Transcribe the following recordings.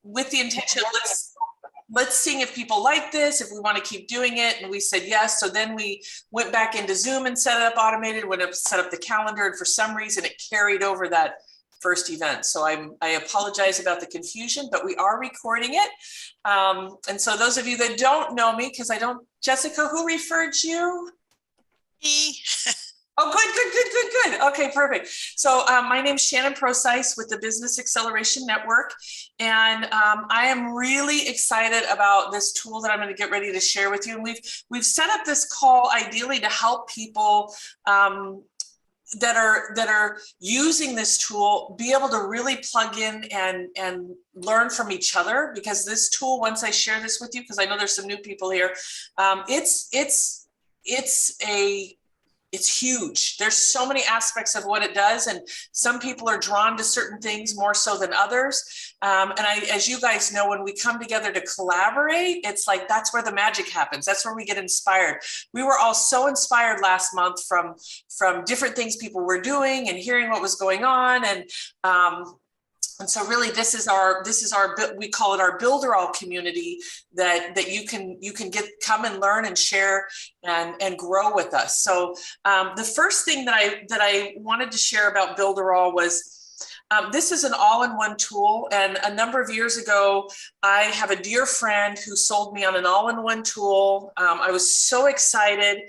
with the intention, let's see if people like this, if we want to keep doing it. And we said yes. So then we went back into Zoom and set it up automated, went up, set up the calendar, and for some reason it carried over that first event. So I apologize about the confusion, but we are recording it. And so those of you that don't know me, because I don't, Jessica, who referred you? Me. Oh, good. Okay, perfect. So my name is Shannon Procyse with the Business Acceleration Network. And I am really excited about this tool that I'm going to get ready to share with you. And we've set up this call ideally to help people that are using this tool be able to really plug in and learn from each other, because this tool, once I share this with you, because I know there's some new people here, it's huge. There's so many aspects of what it does, and some people are drawn to certain things more so than others. As you guys know, when we come together to collaborate, it's like that's where the magic happens. That's where we get inspired. We were all so inspired last month from different things people were doing and hearing what was going on, and so really this is our we call it our Builderall community that you can come and learn and share and grow with us. So the first thing that I wanted to share about Builderall was this is an all-in-one tool. And a number of years ago, I have a dear friend who sold me on an all-in-one tool. I was so excited.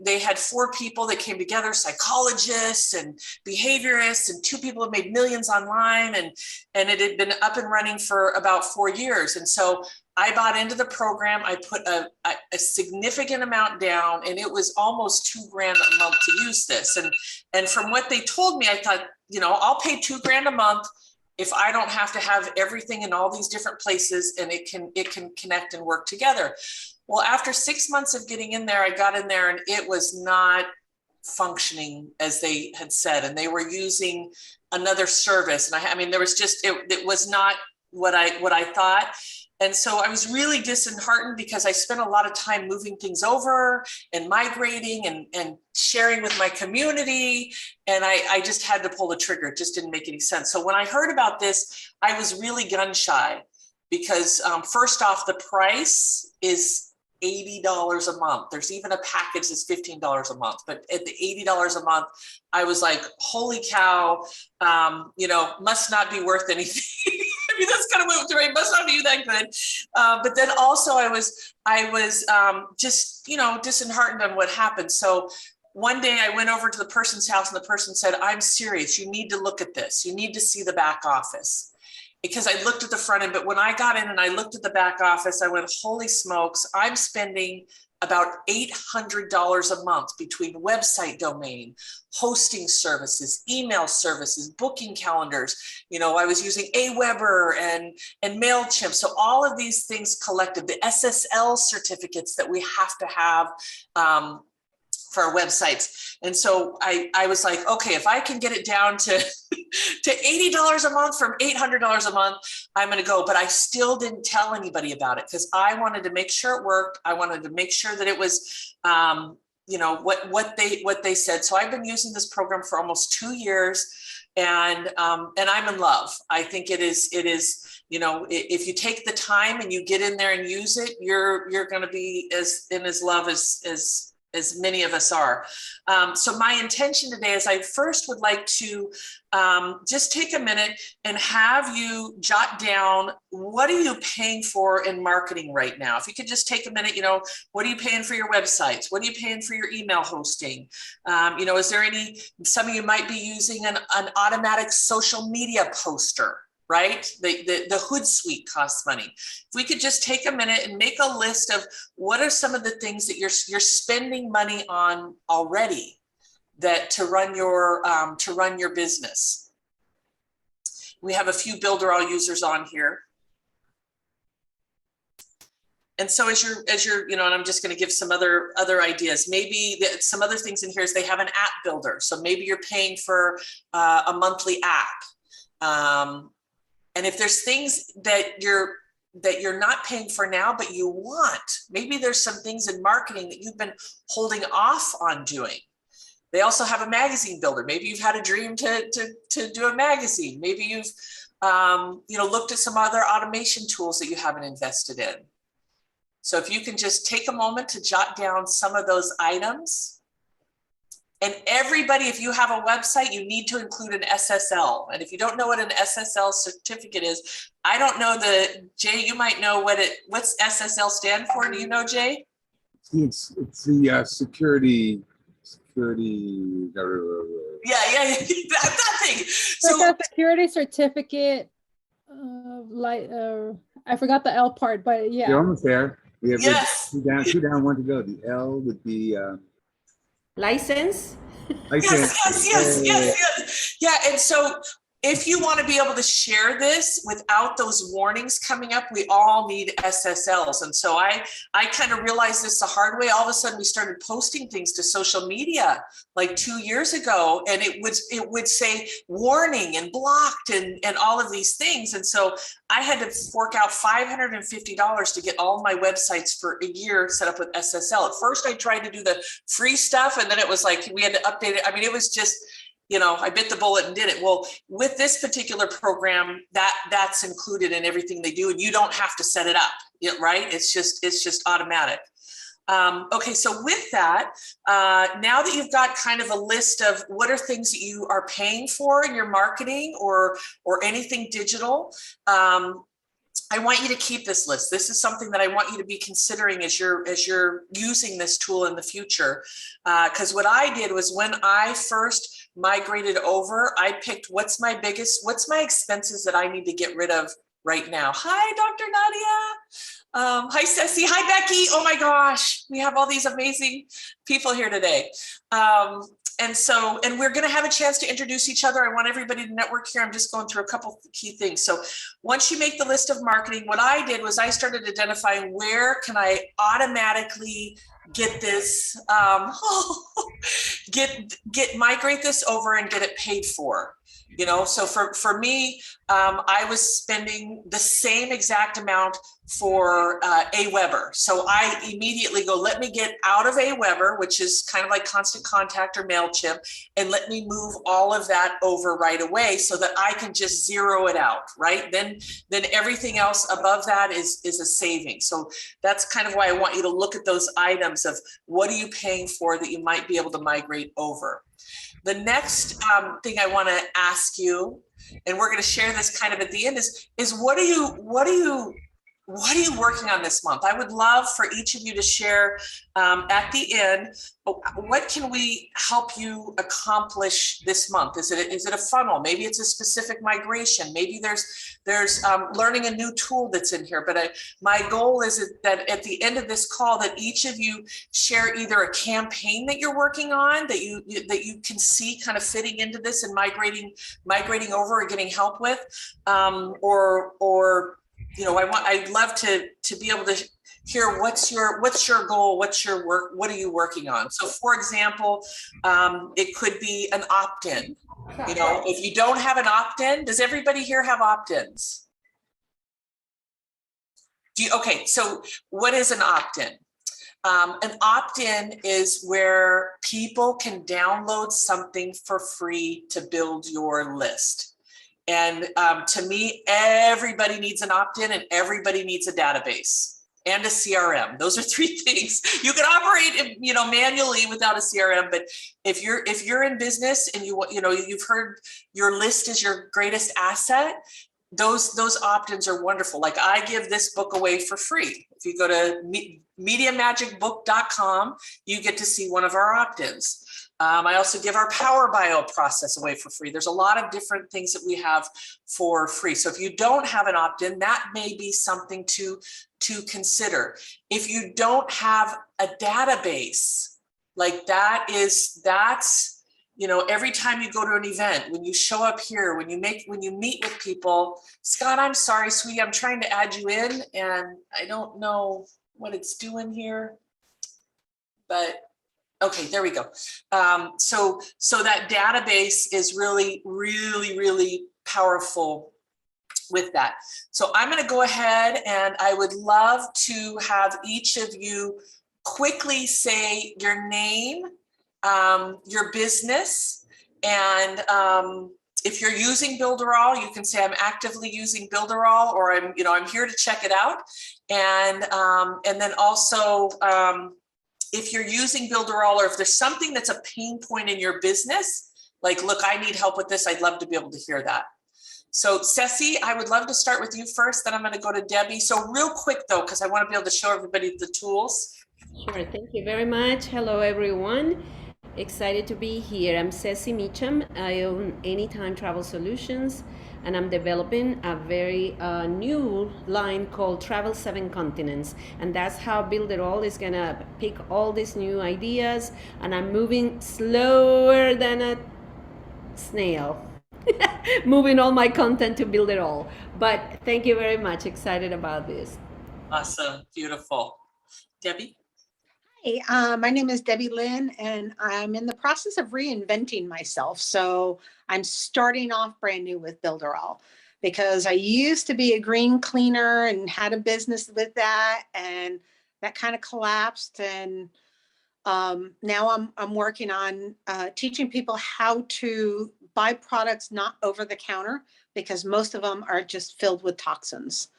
They had 4 people that came together, psychologists and behaviorists, and 2 people have made millions online, and it had been up and running for about 4 years. And so I bought into the program. I put a significant amount down, and it was almost $2,000 a month to use this. And from what they told me, I thought, I'll pay $2,000 a month if I don't have to have everything in all these different places, and it can connect and work together. Well, after 6 months of getting in there, I got in there and it was not functioning as they had said. And they were using another service. And I mean, there was just, it was not what I thought. And so I was really disheartened, because I spent a lot of time moving things over and migrating and sharing with my community. And I just had to pull the trigger. It just didn't make any sense. So when I heard about this, I was really gun shy, because first off, the price is $80 a month. There's even a package that's $15 a month, but at the $80 a month, I was like, holy cow, must not be worth anything. I mean, that's kind of what it must not be that good. But then also I was just, disheartened on what happened. So one day I went over to the person's house, and the person said, I'm serious. You need to look at this. You need to see the back office. Because I looked at the front end, but when I got in and I looked at the back office, I went, holy smokes, I'm spending about $800 a month between website domain, hosting services, email services, booking calendars. I was using Aweber and MailChimp. So all of these things collected, the SSL certificates that we have to have for our websites. And so I was like, okay, if I can get it down to $80 a month from $800 a month, I'm going to go. But I still didn't tell anybody about it, because I wanted to make sure it worked. I wanted to make sure that it was, what they said. So I've been using this program for almost 2 years, and I'm in love. I think it is, if you take the time and you get in there and use it, you're going to be as in love as many of us are. So my intention today is I first would like to just take a minute and have you jot down, what are you paying for in marketing right now? If you could just take a minute, what are you paying for your websites? What are you paying for your email hosting? Is there some of you might be using an automatic social media poster, right? The Hootsuite costs money. If we could just take a minute and make a list of what are some of the things that you're spending money on already to run your business. We have a few Builderall users on here. And so as you're, and I'm just going to give some other ideas. Maybe some other things in here is they have an app builder. So maybe you're paying for a monthly app. And if there's things that you're not paying for now, but you want, maybe there's some things in marketing that you've been holding off on doing. They also have a magazine builder. Maybe you've had a dream to do a magazine. Maybe you've looked at some other automation tools that you haven't invested in. So if you can just take a moment to jot down some of those items. And everybody, if you have a website, you need to include an SSL. And if you don't know what an SSL certificate is, I don't know Jay, you might know what's SSL stand for. Do you know, Jay? It's the security. Yeah, that thing. So like a security certificate, I forgot the L part, but yeah. You're almost there. We have yes. two down, one to go. The L would be license. Yes. Yeah, and so if you want to be able to share this without those warnings coming up, we all need SSLs. And so I kind of realized this the hard way. All of a sudden we started posting things to social media like 2 years ago, and it would say warning and blocked and all of these things. And so I had to fork out $550 to get all my websites for a year set up with SSL. At first I tried to do the free stuff, and then it was like we had to update it. I mean, it was just, I bit the bullet and did it. Well, with this particular program, that's included in everything they do, and you don't have to set it up, right? It's just automatic. Okay, so with that, now that you've got kind of a list of what are things that you are paying for in your marketing or anything digital, I want you to keep this list. This is something that I want you to be considering as you're using this tool in the future. Because what I did was when I first migrated over, I picked what's my expenses that I need to get rid of right now. Hi, Dr. Nadia. Hi, Ceci. Hi, Becky. Oh my gosh, we have all these amazing people here today. And we're going to have a chance to introduce each other. I want everybody to network here. I'm just going through a couple of key things. So once you make the list of marketing, what I did was I started identifying where can I automatically get this, migrate this over and get it paid for. So for me, I was spending the same exact amount for Aweber. So I immediately go, let me get out of Aweber, which is kind of like Constant Contact or MailChimp, and let me move all of that over right away so that I can just zero it out, right? Then everything else above that is a saving. So that's kind of why I want you to look at those items of what are you paying for that you might be able to migrate over. The next thing I want to ask you, and we're going to share this kind of at the end, is what are you working on this month? I would love for each of you to share at the end, what can we help you accomplish this month? Is it a funnel? Maybe it's a specific migration. Maybe there's learning a new tool that's in here. But my goal is that at the end of this call, that each of you share either a campaign that you're working on that you can see kind of fitting into this and migrating over or getting help with, I'd love to be able to hear what's your goal, what's your work, what are you working on? So for example, it could be an opt-in. If you don't have an opt-in, does everybody here have opt-ins? Okay, so what is an opt-in? An opt-in is where people can download something for free to build your list. And to me, everybody needs an opt-in and everybody needs a database and a CRM. Those are three things. You can operate, manually without a CRM, but if you're in business and you've heard your list is your greatest asset, those opt-ins are wonderful. Like I give this book away for free. If you go to MediaMagicBook.com, you get to see one of our opt-ins. I also give our Power Bio process away for free. There's a lot of different things that we have for free. So if you don't have an opt-in, that may be something to consider. If you don't have a database, like that's every time you go to an event, when you show up here, when you meet with people, Scott, I'm sorry, sweetie, I'm trying to add you in and I don't know what it's doing here, but okay, there we go. So that database is really, really, really powerful with that. So I'm going to go ahead and I would love to have each of you quickly say your name, your business, and If you're using Builderall, you can say I'm actively using Builderall, or I'm here to check it out. And then also, if you're using Builderall, or if there's something that's a pain point in your business, like, look, I need help with this, I'd love to be able to hear that. So Ceci, I would love to start with you first, then I'm going to go to Debbie. So real quick though, because I want to be able to show everybody the tools. Sure, thank you very much. Hello, everyone. Excited to be here. I'm Ceci Meacham. I own Anytime Travel Solutions, and I'm developing a very new line called Travel 7 Continents. And that's how Builderall is gonna pick all these new ideas, and I'm moving slower than a snail. Moving all my content to Builderall. But thank you very much. Excited about this. Awesome, beautiful. Debbie? Hey, my name is Debbie Lynn, and I'm in the process of reinventing myself. So I'm starting off brand new with Builderall, because I used to be a green cleaner and had a business with that, and that kind of collapsed. And now I'm working on teaching people how to buy products not over the counter, because most of them are just filled with toxins.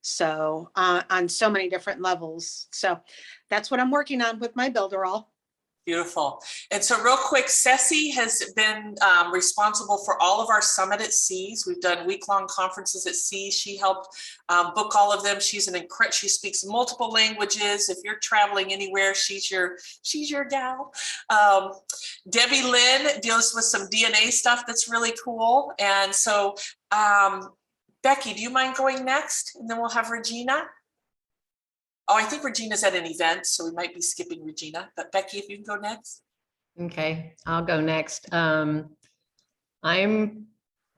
So on so many different levels. So that's what I'm working on with my Builderall. Beautiful. And so real quick, Ceci has been responsible for all of our summit at Seas. We've done week-long conferences at Seas. She helped book all of them. She speaks multiple languages. If you're traveling anywhere, she's your gal. Debbie Lynn deals with some DNA stuff that's really cool. And so Becky, do you mind going next? And then we'll have Regina. Oh, I think Regina's at an event, so we might be skipping Regina. But Becky, if you can go next. Okay, I'll go next. I'm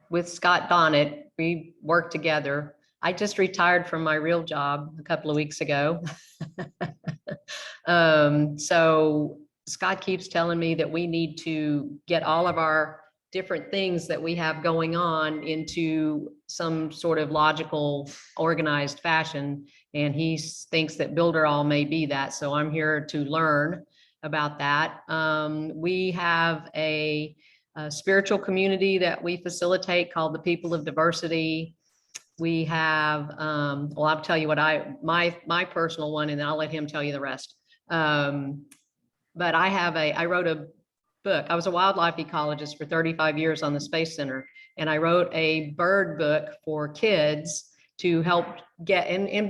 with Scott Donnet. We work together. I just retired from my real job a couple of weeks ago. So Scott keeps telling me that we need to get all of our different things that we have going on into some sort of logical, organized fashion. And he thinks that Builderall may be that. So I'm here to learn about that. We have a spiritual community that we facilitate called the People of Diversity. We have, well, I'll tell you what my personal one, and then I'll let him tell you the rest. But I wrote a book. I was a wildlife ecologist for 35 years on the Space Center, and I wrote a bird book for kids to help get any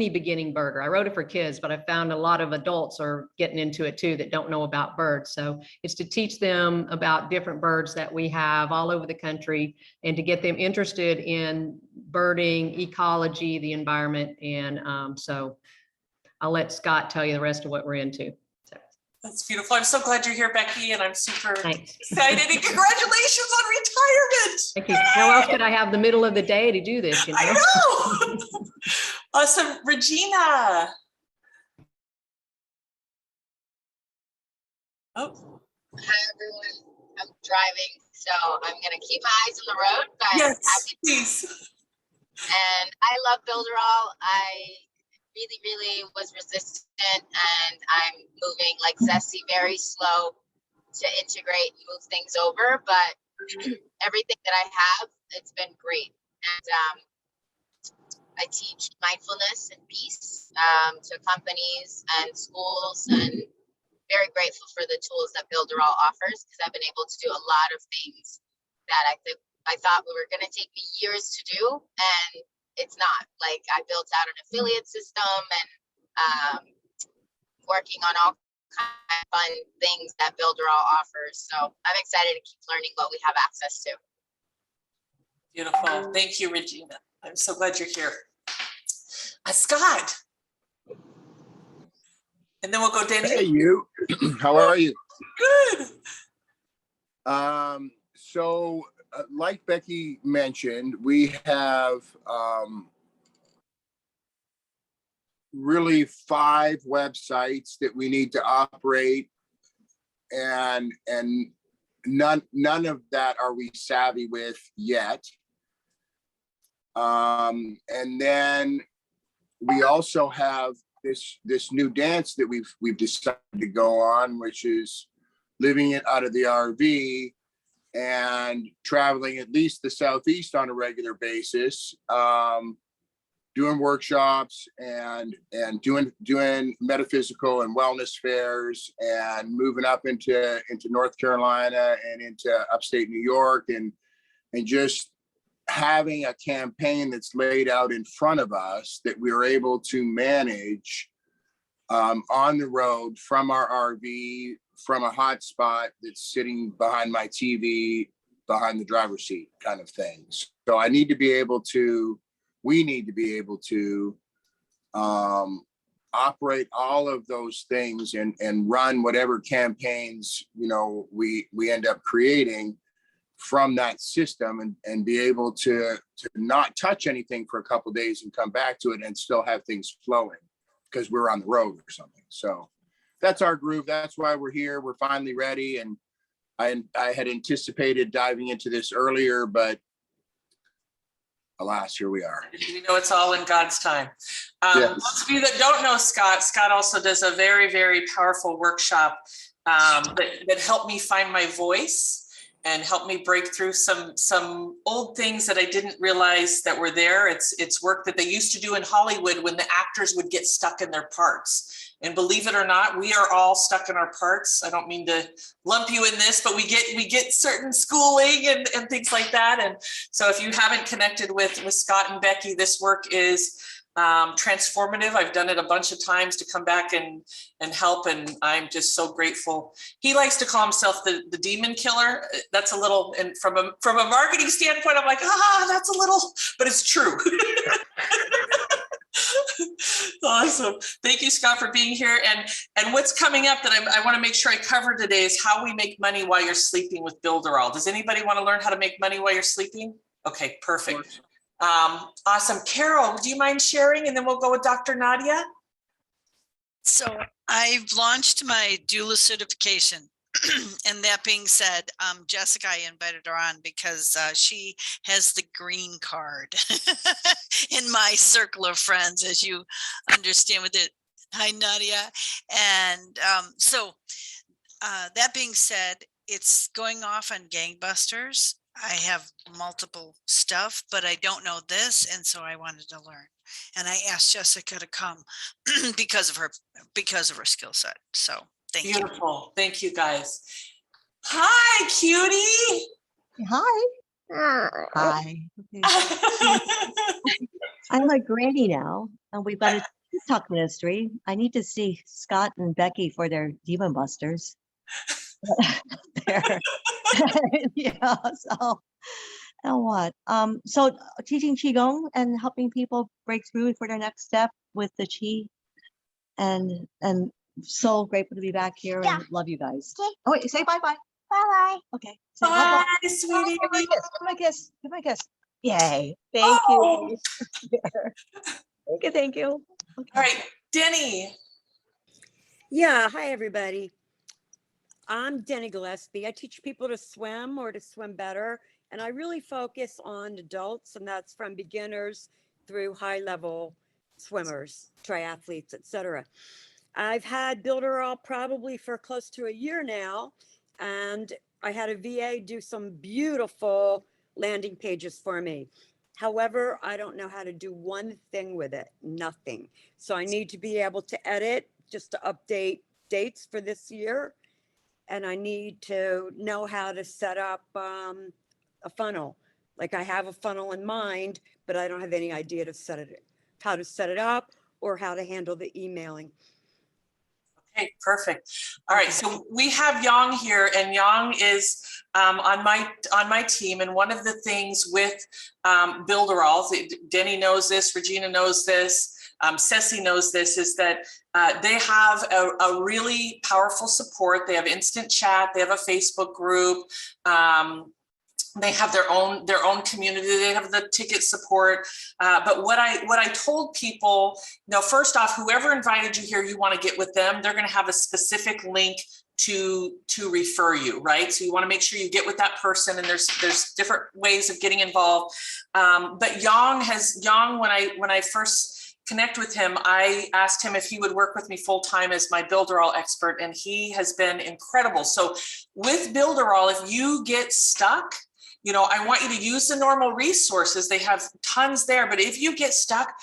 beginning birder. I wrote it for kids, but I found a lot of adults are getting into it too that don't know about birds. So it's to teach them about different birds that we have all over the country, and to get them interested in birding, ecology, the environment. And so I'll let Scott tell you the rest of what we're into. That's beautiful. I'm so glad you're here, Becky, and I'm super Thanks. excited. And congratulations on retirement. Thank you. How else could I have the middle of the day to do this? You know? I know. Awesome. Regina. Oh. Hi, everyone. I'm driving, so I'm going to keep my eyes on the road. But Yes, happy please. And I love Builderall. I really was resistant, and I'm moving like Ceci, very slow to integrate and move things over, but everything that I have, it's been great. And I teach mindfulness and peace to companies and schools, and very grateful for the tools that Builderall offers, because I've been able to do a lot of things that I thought were going to take me years to do, and it's not. Like, I built out an affiliate system and working on all kind of fun things that Builderall offers. So I'm excited to keep learning what we have access to. Beautiful. Thank you, Regina. I'm so glad you're here. Scott. And then we'll go Denny. Hey, you. How are you? Good. So like Becky mentioned, we have really 5 websites that we need to operate, and none of that are we savvy with yet. And then we also have this new dance that we've decided to go on, which is living it out of the RV. and traveling at least the Southeast on a regular basis, doing workshops and doing metaphysical and wellness fairs, and moving up into North Carolina and into upstate New York, and just having a campaign that's laid out in front of us that we are able to manage on the road from our RV, from a hot spot that's sitting behind my TV, behind the driver's seat kind of things. So we need to be able to operate all of those things and run whatever campaigns, we end up creating from that system, and be able to not touch anything for a couple of days and come back to it and still have things flowing because we're on the road or something. So that's our groove. That's why we're here. We're finally ready. And I had anticipated diving into this earlier, but alas, here we are. It's all in God's time. Yes. Those of you that don't know Scott also does a very, very powerful workshop that helped me find my voice and helped me break through some old things that I didn't realize that were there. It's work that they used to do in Hollywood when the actors would get stuck in their parts. And believe it or not, we are all stuck in our parts. I don't mean to lump you in this, but we get certain schooling and things like that. And so if you haven't connected with Scott and Becky, this work is transformative. I've done it a bunch of times to come back and help, and I'm just so grateful. He likes to call himself the demon killer. That's a little, and from a marketing standpoint, I'm like, that's a little, but it's true. Awesome. Thank you, Scott, for being here. And what's coming up that I want to make sure I cover today is how we make money while you're sleeping with Builderall. Does anybody want to learn how to make money while you're sleeping? Okay, perfect. Awesome. Carol, do you mind sharing? And then we'll go with Dr. Nadia. So I've launched my doula certification. And that being said, Jessica, I invited her on because she has the green card in my circle of friends, as you understand with it. Hi, Nadia. And so that being said, it's going off on gangbusters. I have multiple stuff, but I don't know this. And so I wanted to learn. And I asked Jessica to come because of her skill set. So thank you. Beautiful. Thank you, guys. Hi, cutie. Hi. Hi. I'm a granny now, and we've got a TikTok ministry. I need to see Scott and Becky for their Demon Busters. Yeah, so and what? So teaching Qigong and helping people break through for their next step with the Qi, and so grateful to be back here and love you guys. Oh, wait, say bye bye. Bye bye. Okay. Bye, sweetie. Give my kiss. Give my kiss. Yay. Thank you. Thank you. Okay. All right, Denny. Yeah, hi everybody. I'm Denny Gillespie. I teach people to swim or to swim better, and I really focus on adults, and that's from beginners through high-level swimmers, triathletes, etc. I've had Builderall probably for close to a year now, and I had a VA do some beautiful landing pages for me. However, I don't know how to do one thing with it, nothing. So I need to be able to edit just to update dates for this year. And I need to know how to set up a funnel. Like I have a funnel in mind, but I don't have any idea how to set it up or how to handle the emailing. Okay, perfect. All right, so we have Yang here, and Yang is on my team. And one of the things with Builderall, Denny knows this, Regina knows this, Ceci knows this, is that they have a really powerful support. They have instant chat. They have a Facebook group. They have their own community. They have the ticket support. But what I told people, first off, whoever invited you here, you want to get with them. They're going to have a specific link to refer you, right? So you want to make sure you get with that person, and there's different ways of getting involved. But Yang, when I first connect with him, I asked him if he would work with me full-time as my Builderall expert, and he has been incredible. So with Builderall, if you get stuck, you know, I want you to use the normal resources. They have tons there, but if you get stuck,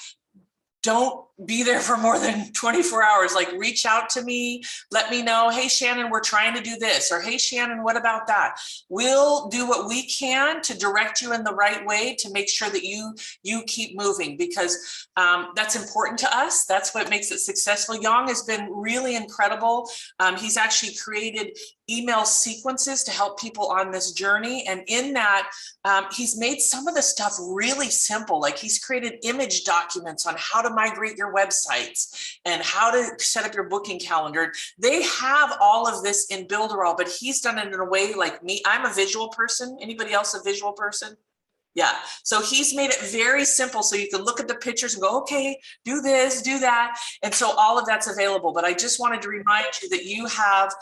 don't be there for more than 24 hours. Like, reach out to me, let me know, hey, Shannon, we're trying to do this, or hey, Shannon, what about that? We'll do what we can to direct you in the right way to make sure that you keep moving, because that's important to us. That's what makes it successful. Yang has been really incredible. He's actually created email sequences to help people on this journey. And in that, he's made some of the stuff really simple. Like, he's created image documents on how to migrate your websites and how to set up your booking calendar. They have all of this in Builderall, but he's done it in a way like me. I'm a visual person. Anybody else a visual person? Yeah. So he's made it very simple. So you can look at the pictures and go, okay, do this, do that. And so all of that's available. But I just wanted to remind you that you have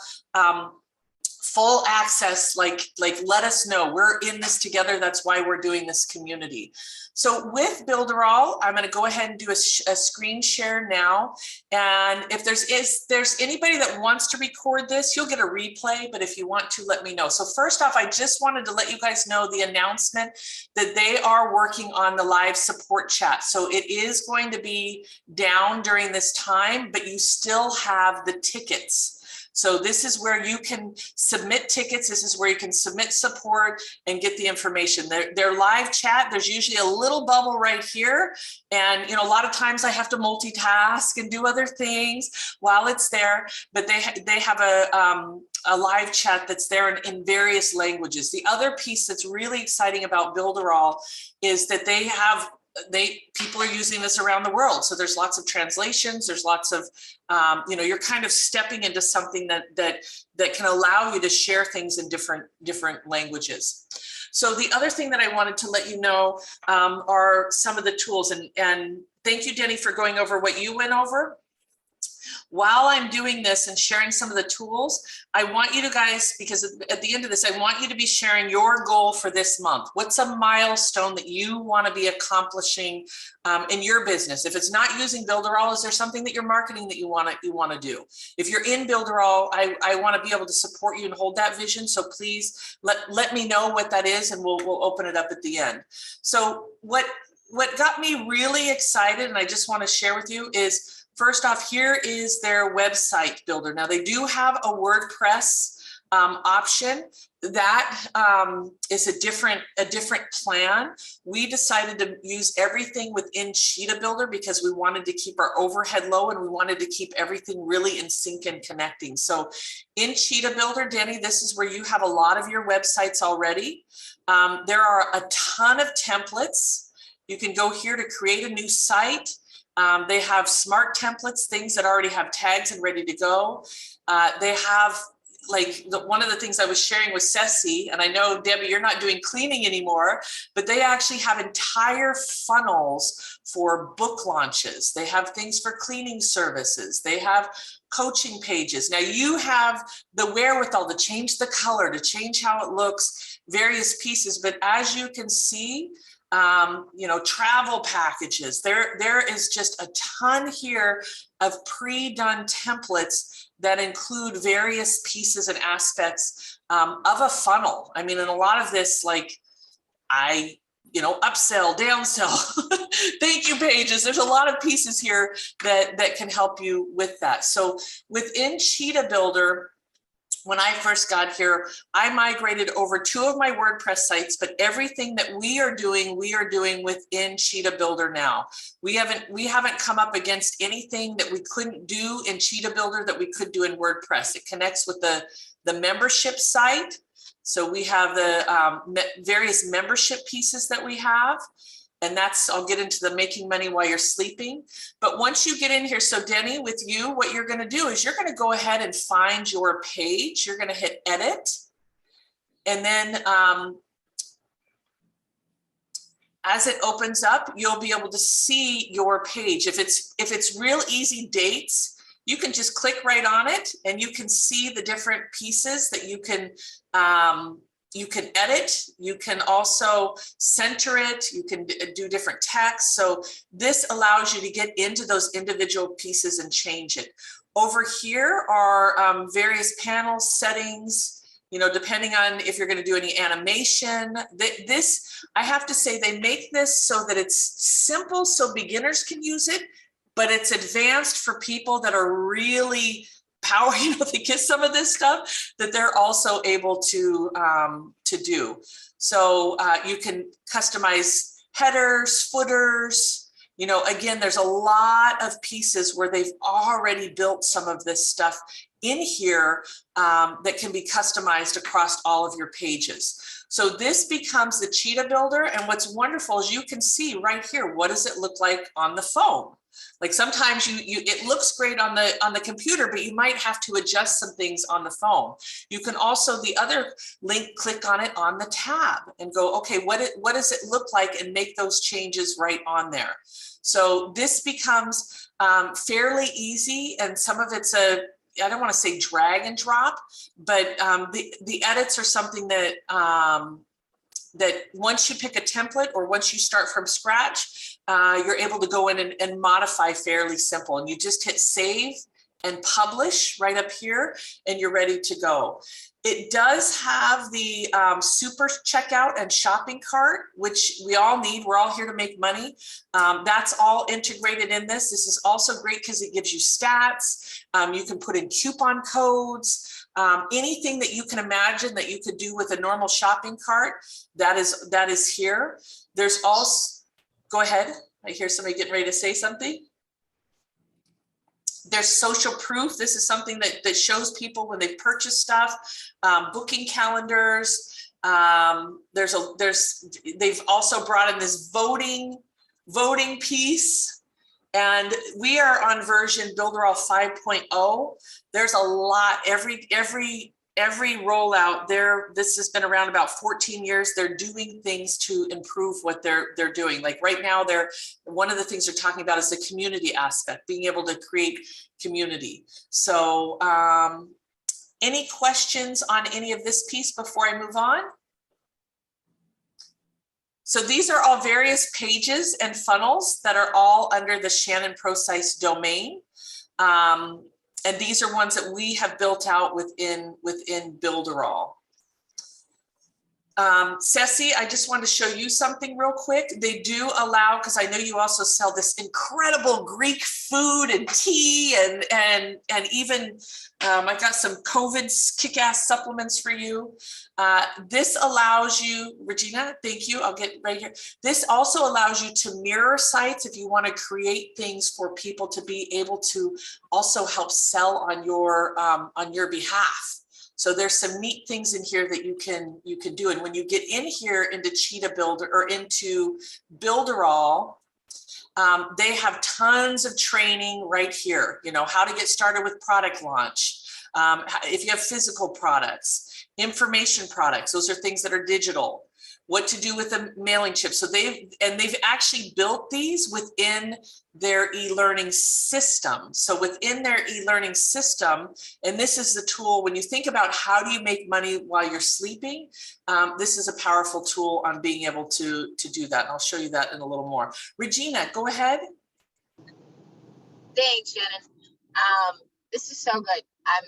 full access. Like let us know, we're in this together. That's why we're doing this community. So with Builderall, I'm going to go ahead and do a screen share now. And if there's anybody that wants to record this, you'll get a replay. But if you want to, let me know. So first off, I just wanted to let you guys know the announcement that they are working on the live support chat. So it is going to be down during this time, but you still have the tickets. So this is where you can submit tickets. This is where you can submit support and get the information. Their live chat, there's usually a little bubble right here. And, you know, a lot of times I have to multitask and do other things while it's there, but they have a live chat that's there in various languages. The other piece that's really exciting about Builderall is that people are using this around the world. So there's lots of translations. There's lots of, you know, you're kind of stepping into something that can allow you to share things in different languages. So the other thing that I wanted to let you know are some of the tools, and thank you, Denny, for going over what you went over. While I'm doing this and sharing some of the tools, I want you to guys, because at the end of this, I want you to be sharing your goal for this month. What's a milestone that you want to be accomplishing in your business? If it's not using Builderall, is there something that you're marketing that you want to do? If you're in Builderall, I want to be able to support you and hold that vision. So please let me know what that is, and we'll open it up at the end. So what got me really excited, and I just want to share with you, is first off, here is their website builder. Now they do have a WordPress option. That is a different plan. We decided to use everything within Cheetah Builder because we wanted to keep our overhead low, and we wanted to keep everything really in sync and connecting. So in Cheetah Builder, Denny, this is where you have a lot of your websites already. There are a ton of templates. You can go here to create a new site. They have smart templates, things that already have tags and ready to go. They have, like, one of the things I was sharing with Ceci, and I know, Debbie, you're not doing cleaning anymore, but they actually have entire funnels for book launches. They have things for cleaning services. They have coaching pages. Now you have the wherewithal to change the color, to change how it looks, various pieces. But as you can see, you know, travel packages, there is just a ton here of pre-done templates that include various pieces and aspects of a funnel. I mean, in a lot of this, like, you know, upsell, downsell, thank you pages. There's a lot of pieces here that can help you with that. So within Cheetah Builder, when I first got here, I migrated over 2 of my WordPress sites, but everything that we are doing within Cheetah Builder now. We haven't come up against anything that we couldn't do in Cheetah Builder that we could do in WordPress. It connects with the membership site. So we have the various membership pieces that we have. And I'll get into the making money while you're sleeping. But once you get in here, so Denny, with you, what you're going to do is you're going to go ahead and find your page. You're going to hit edit. And then as it opens up, you'll be able to see your page. If it's real easy dates, you can just click right on it and you can see the different pieces that you can you can edit, you can also center it, you can do different text. So this allows you to get into those individual pieces and change it. Over here are various panel settings, you know, depending on if you're going to do any animation. This, I have to say, they make this so that it's simple so beginners can use it, but it's advanced for people that are really power, you know, they get some of this stuff that they're also able to do. So you can customize headers, footers, you know, again, there's a lot of pieces where they've already built some of this stuff in here that can be customized across all of your pages. So this becomes the Cheetah Builder. And what's wonderful is you can see right here, what does it look like on the phone? Like sometimes it looks great on the computer, but you might have to adjust some things on the phone. You can also, the other link, click on it on the tab and go, okay, what does it look like, and make those changes right on there. So this becomes fairly easy, and some of it's I don't want to say drag and drop, but the edits are something that that once you pick a template or once you start from scratch, you're able to go in and modify fairly simple. And you just hit save and publish right up here, and you're ready to go. It does have the super checkout and shopping cart, which we all need. We're all here to make money. That's all integrated in this. This is also great because it gives you stats. You can put in coupon codes. Anything that you can imagine that you could do with a normal shopping cart, that is here. There's also, go ahead. I hear somebody getting ready to say something. There's social proof. This is something that shows people when they purchase stuff. Booking calendars. They've also brought in this voting piece. And we are on version Builderall 5.0. There's a lot, every rollout there. This has been around about 14 years. They're doing things to improve what they're doing. Like right now, one of the things they're talking about is the community aspect, being able to create community. So any questions on any of this piece before I move on? So these are all various pages and funnels that are all under the Shannon Procise domain. And these are ones that we have built out within Builderall. Ceci, I just want to show you something real quick. They do allow, because I know you also sell this incredible Greek food and tea and even I got some COVID kick-ass supplements for you. This allows you, Regina, thank you. I'll get right here. This also allows you to mirror sites if you want to create things for people to be able to also help sell on your behalf. So there's some neat things in here that you can do. And when you get in here into Cheetah Builder or into Builderall, they have tons of training right here. You know, how to get started with product launch. If you have physical products, information products, those are things that are digital. What to do with a mailing chip. So they've actually built these within their e-learning system. So within their e-learning system, and this is the tool, when you think about how do you make money while you're sleeping, this is a powerful tool on being able to do that. And I'll show you that in a little more. Regina, go ahead. Thanks, Shannon. This is so good. I'm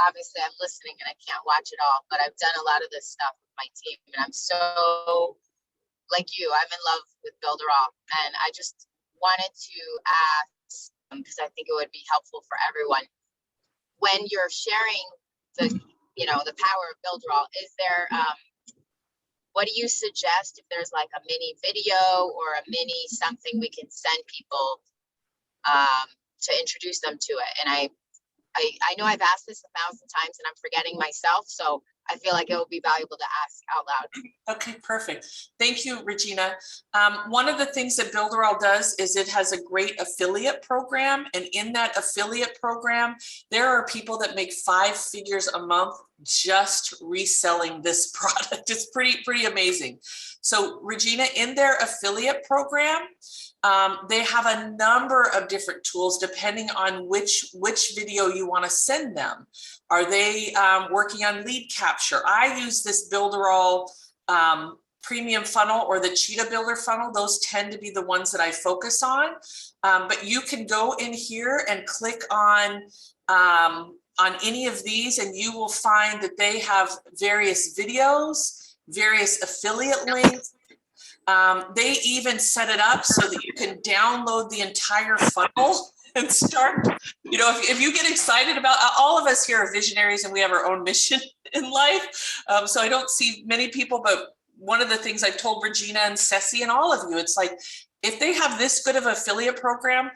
obviously I'm listening and I can't watch it all, but I've done a lot of this stuff with my team, and I'm so like you. I'm in love with Builderall, and I just wanted to ask, because I think it would be helpful for everyone, when you're sharing the power of Builderall, is there what do you suggest if there's like a mini video or a mini something we can send people to introduce them to it? And I know I've asked this 1,000 times and I'm forgetting myself, so I feel like it will be valuable to ask out loud. Okay, perfect. Thank you, Regina. One of the things that Builderall does is it has a great affiliate program, and in that affiliate program, there are people that make 5 figures a month just reselling this product. It's pretty amazing. So Regina, in their affiliate program, They have a number of different tools depending on which video you want to send them. Are they working on lead capture? I use this Builderall premium funnel or the Cheetah Builder funnel. Those tend to be the ones that I focus on. But you can go in here and click on any of these, and you will find that they have various videos, various affiliate links. They even set it up so that you can download the entire funnel and start, you know, if you get excited about, all of us here are visionaries and we have our own mission in life. So I don't see many people, but one of the things I've told Regina and Ceci and all of you, it's like, if they have this good of an affiliate program,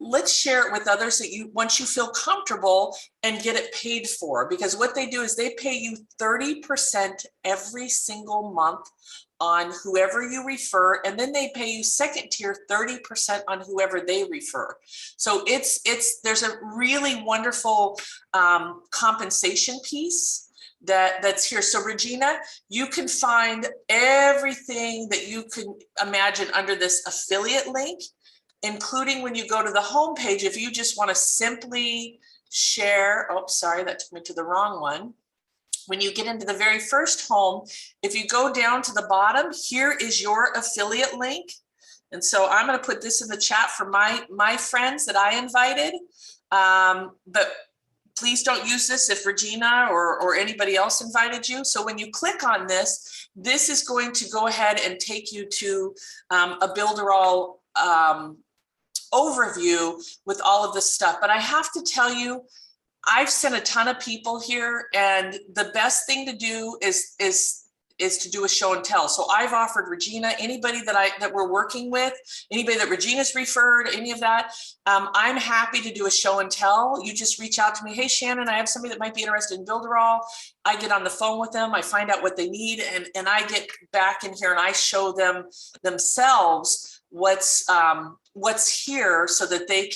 let's share it with others that you, once you feel comfortable, and get it paid for. Because what they do is they pay you 30% every single month on whoever you refer, and then they pay you second tier 30% on whoever they refer. So there's a really wonderful compensation piece that's here. So Regina, you can find everything that you can imagine under this affiliate link, including when you go to the home page. If you just want to simply share, oh, sorry, that took me to the wrong one. When you get into the very first home, if you go down to the bottom, here is your affiliate link. And so I'm going to put this in the chat for my friends that I invited. But please don't use this if Regina or anybody else invited you. So when you click on this, this is going to go ahead and take you to a Builderall overview with all of this stuff. But I have to tell you, I've sent a ton of people here, and the best thing to do is to do a show and tell. So I've offered Regina, anybody that we're working with, anybody that Regina's referred, any of that, I'm happy to do a show and tell. You just reach out to me. Hey, Shannon, I have somebody that might be interested in Builderall. I get on the phone with them. I find out what they need, and I get back in here and I show them themselves what's here, so that they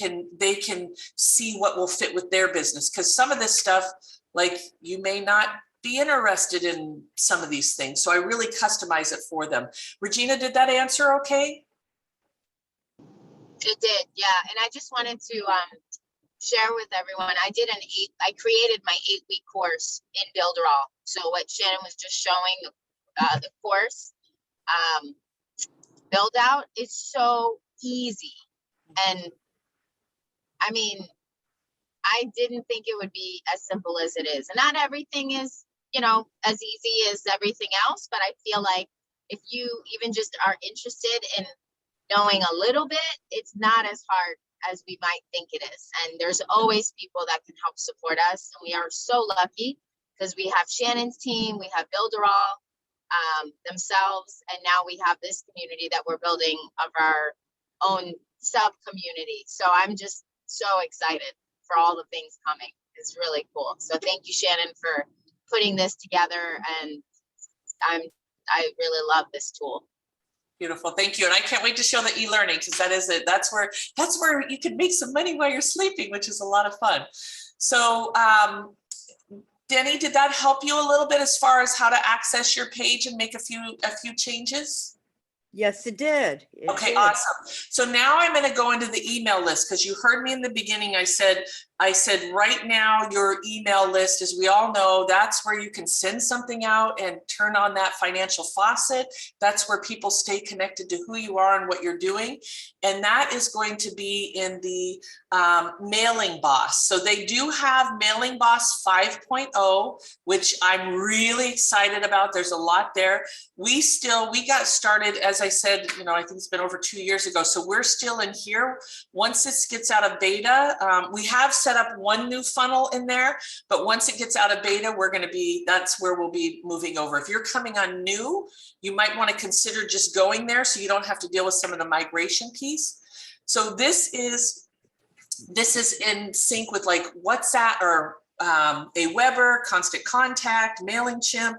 can see what will fit with their business. Because some of this stuff, like, you may not be interested in some of these things. So I really customize it for them. Regina, did that answer okay? It did, yeah. And I just wanted to share with everyone, I created my 8-week course in Builderall. So what Shannon was just showing, the course build out is so easy. And I mean, I didn't think it would be as simple as it is. And not everything is, you know, as easy as everything else, but I feel like if you even just are interested in knowing a little bit, it's not as hard as we might think it is. And there's always people that can help support us. And we are so lucky because we have Shannon's team, we have Builderall themselves, and now we have this community that we're building of our own sub community. So I'm just so excited for all the things coming. It's really cool. So thank you, Shannon, for putting this together. And I really love this tool. Beautiful, thank you. And I can't wait to show the e-learning, because that is it. That's where you can make some money while you're sleeping, which is a lot of fun. So Denny, did that help you a little bit as far as how to access your page and make a few changes? Yes, it did. Okay, awesome. So now I'm going to go into the email list, because you heard me in the beginning. I said right now your email list, as we all know, that's where you can send something out and turn on that financial faucet. That's where people stay connected to who you are and what you're doing. And that is going to be in the Mailing Boss. So they do have Mailing Boss 5.0, which I'm really excited about. There's a lot there. We got started, as I said, you know, I think it's been over 2 years ago. So we're still in here. Once this gets out of beta, we have set up one new funnel in there, but once it gets out of beta, that's where we'll be moving over. If you're coming on new, you might want to consider just going there so you don't have to deal with some of the migration piece. So this is in sync with like WhatsApp or Aweber, Constant Contact, MailingChimp,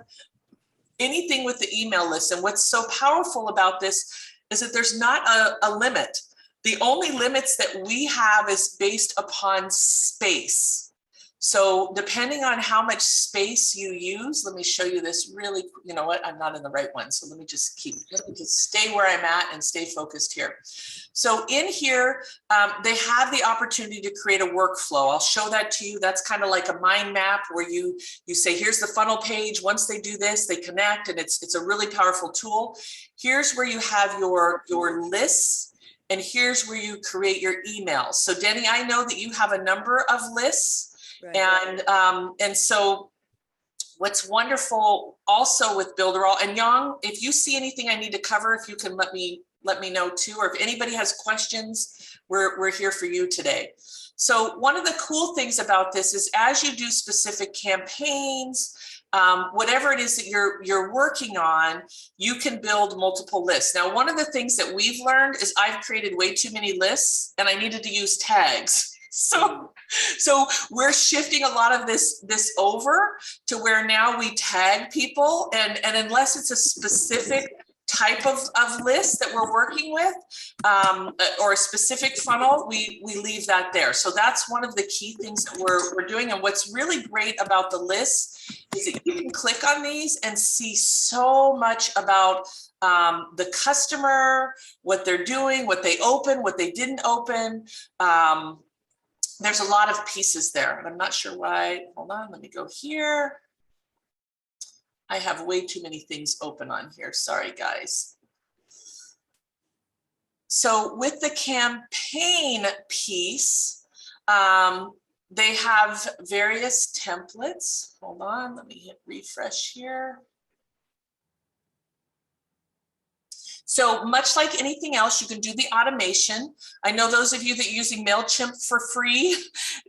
anything with the email list. And what's so powerful about this is that there's not a limit. The only limits that we have is based upon space. So depending on how much space you use, let me show you this really, you know what, I'm not in the right one. So let me just stay where I'm at and stay focused here. So in here, they have the opportunity to create a workflow. I'll show that to you. That's kind of like a mind map where you say, here's the funnel page. Once they do this, they connect, and it's a really powerful tool. Here's where you have your lists, and here's where you create your emails. So Denny, I know that you have a number of lists. Right. And so what's wonderful also with Builderall, and Yang, if you see anything I need to cover, if you can let me know too, or if anybody has questions, we're here for you today. So one of the cool things about this is as you do specific campaigns, whatever it is that you're working on, you can build multiple lists. Now, one of the things that we've learned is I've created way too many lists and I needed to use tags. So we're shifting a lot of this over to where now we tag people, and unless it's a specific type of list that we're working with, or a specific funnel, we leave that there. So that's one of the key things that we're doing. And what's really great about the lists is that you can click on these and see so much about the customer, what they're doing, what they open, what they didn't open. There's a lot of pieces there, and I'm not sure why. Hold on, let me go here. I have way too many things open on here. Sorry, guys. So with the campaign piece, they have various templates. Hold on, let me hit refresh here. So much like anything else, you can do the automation. I know those of you that are using MailChimp for free,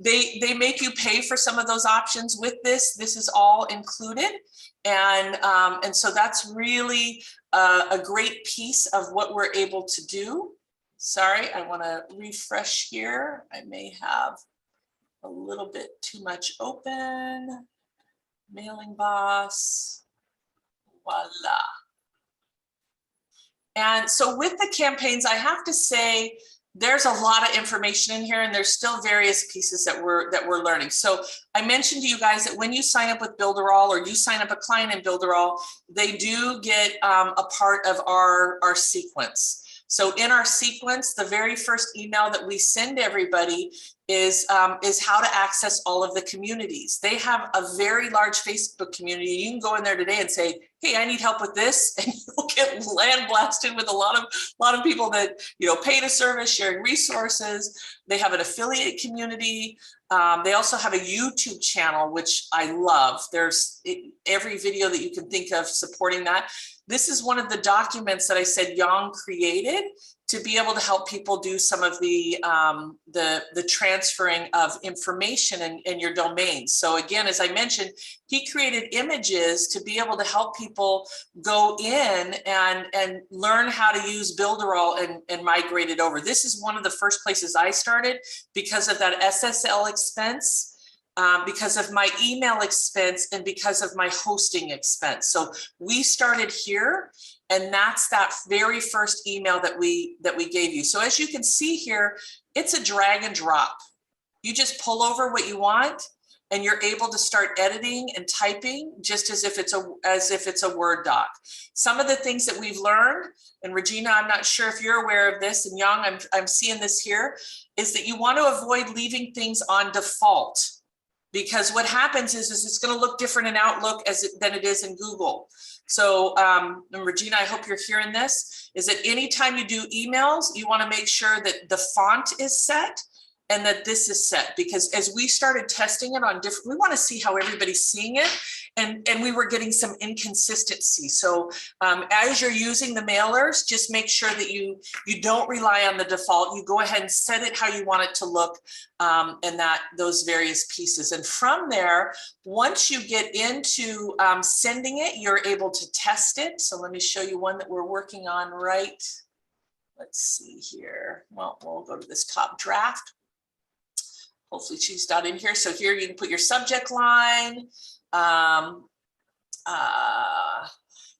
they make you pay for some of those options. With this is all included. And so that's really a great piece of what we're able to do. Sorry, I want to refresh here. I may have a little bit too much open. Mailing Boss, voila. And so with the campaigns, I have to say, there's a lot of information in here, and there's still various pieces that we're learning. So I mentioned to you guys that when you sign up with Builderall, or you sign up a client in Builderall, they do get a part of our sequence. So in our sequence, the very first email that we send everybody is how to access all of the communities. They have a very large Facebook community. You can go in there today and say, hey, I need help with this, and you'll get land blasted with a lot of people that, you know, pay to service, sharing resources. They have an affiliate community. They also have a YouTube channel, which I love. There's every video that you can think of supporting that. This is one of the documents that I said Yang created to be able to help people do some of the transferring of information in your domain. So again, as I mentioned, he created images to be able to help people go in and learn how to use Builderall and migrate it over. This is one of the first places I started because of that SSL expense. Because of my email expense and because of my hosting expense. So we started here, and that's that very first email that we gave you. So as you can see here, it's a drag and drop. You just pull over what you want, and you're able to start editing and typing just as if it's a Word doc. Some of the things that we've learned, and Regina, I'm not sure if you're aware of this, and Young, I'm seeing this here, is that you want to avoid leaving things on default. Because what happens is it's going to look different in Outlook than it is in Google. So, and Regina, I hope you're hearing this, is that anytime you do emails, you want to make sure that the font is set and that this is set. Because as we started testing it on different, we want to see how everybody's seeing it. And we were getting some inconsistency. So as you're using the mailers, just make sure that you don't rely on the default. You go ahead and set it how you want it to look, and those various pieces. And from there, once you get into sending it, you're able to test it. So let me show you one that we're working on right. Let's see here. Well, we'll go to this top draft. Hopefully she's not in here. So here you can put your subject line.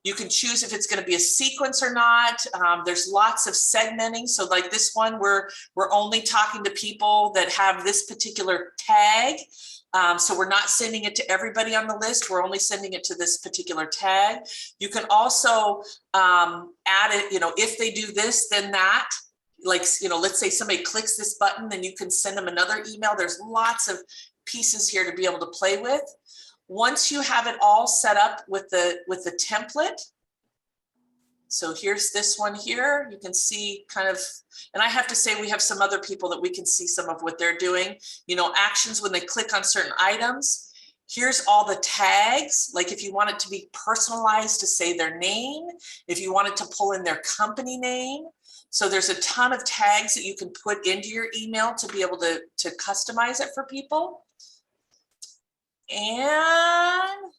You can choose if it's going to be a sequence or not. There's lots of segmenting. So like this one, we're only talking to people that have this particular tag. So we're not sending it to everybody on the list. We're only sending it to this particular tag. You can also add it, if they do this, then that. Like, let's say somebody clicks this button, then you can send them another email. There's lots of pieces here to be able to play with. Once you have it all set up with the template, so here's this one here, you can see kind of, and I have to say we have some other people that we can see some of what they're doing, actions when they click on certain items. Here's all the tags, like if you want it to be personalized to say their name, if you wanted to pull in their company name. So there's a ton of tags that you can put into your email to be able to customize it for people. And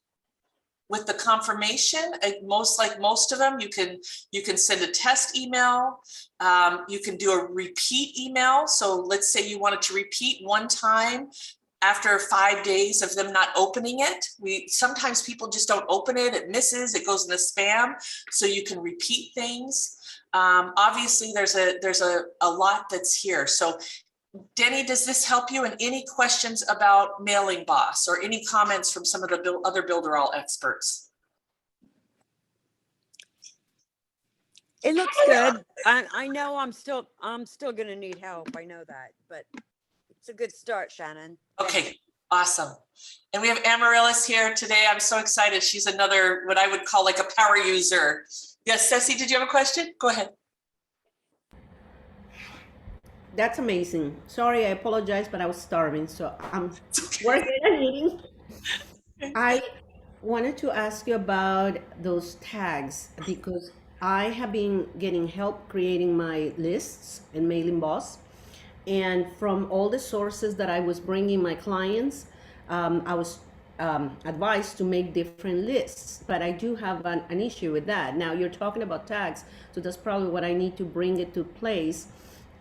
with the confirmation, most of them, you can send a test email. You can do a repeat email. So let's say you wanted to repeat one time after 5 days of them not opening it. Sometimes people just don't open it. It misses. It goes in the spam. So you can repeat things. Obviously, there's a lot that's here. So Denny, does this help you? And any questions about Mailing Boss or any comments from some of the other Builderall experts? It looks good. I know I'm still going to need help. I know that, but it's a good start, Shannon. Okay, awesome. And we have Amaryllis here today. I'm so excited. She's another, what I would call like a power user. Yes, Ceci, did you have a question? Go ahead. That's amazing. Sorry, I apologize, but I was starving, so I'm working and eating. I wanted to ask you about those tags because I have been getting help creating my lists in Mailing Boss. And from all the sources that I was bringing my clients, I was advised to make different lists, but I do have an issue with that. Now you're talking about tags, so that's probably what I need to bring it to place.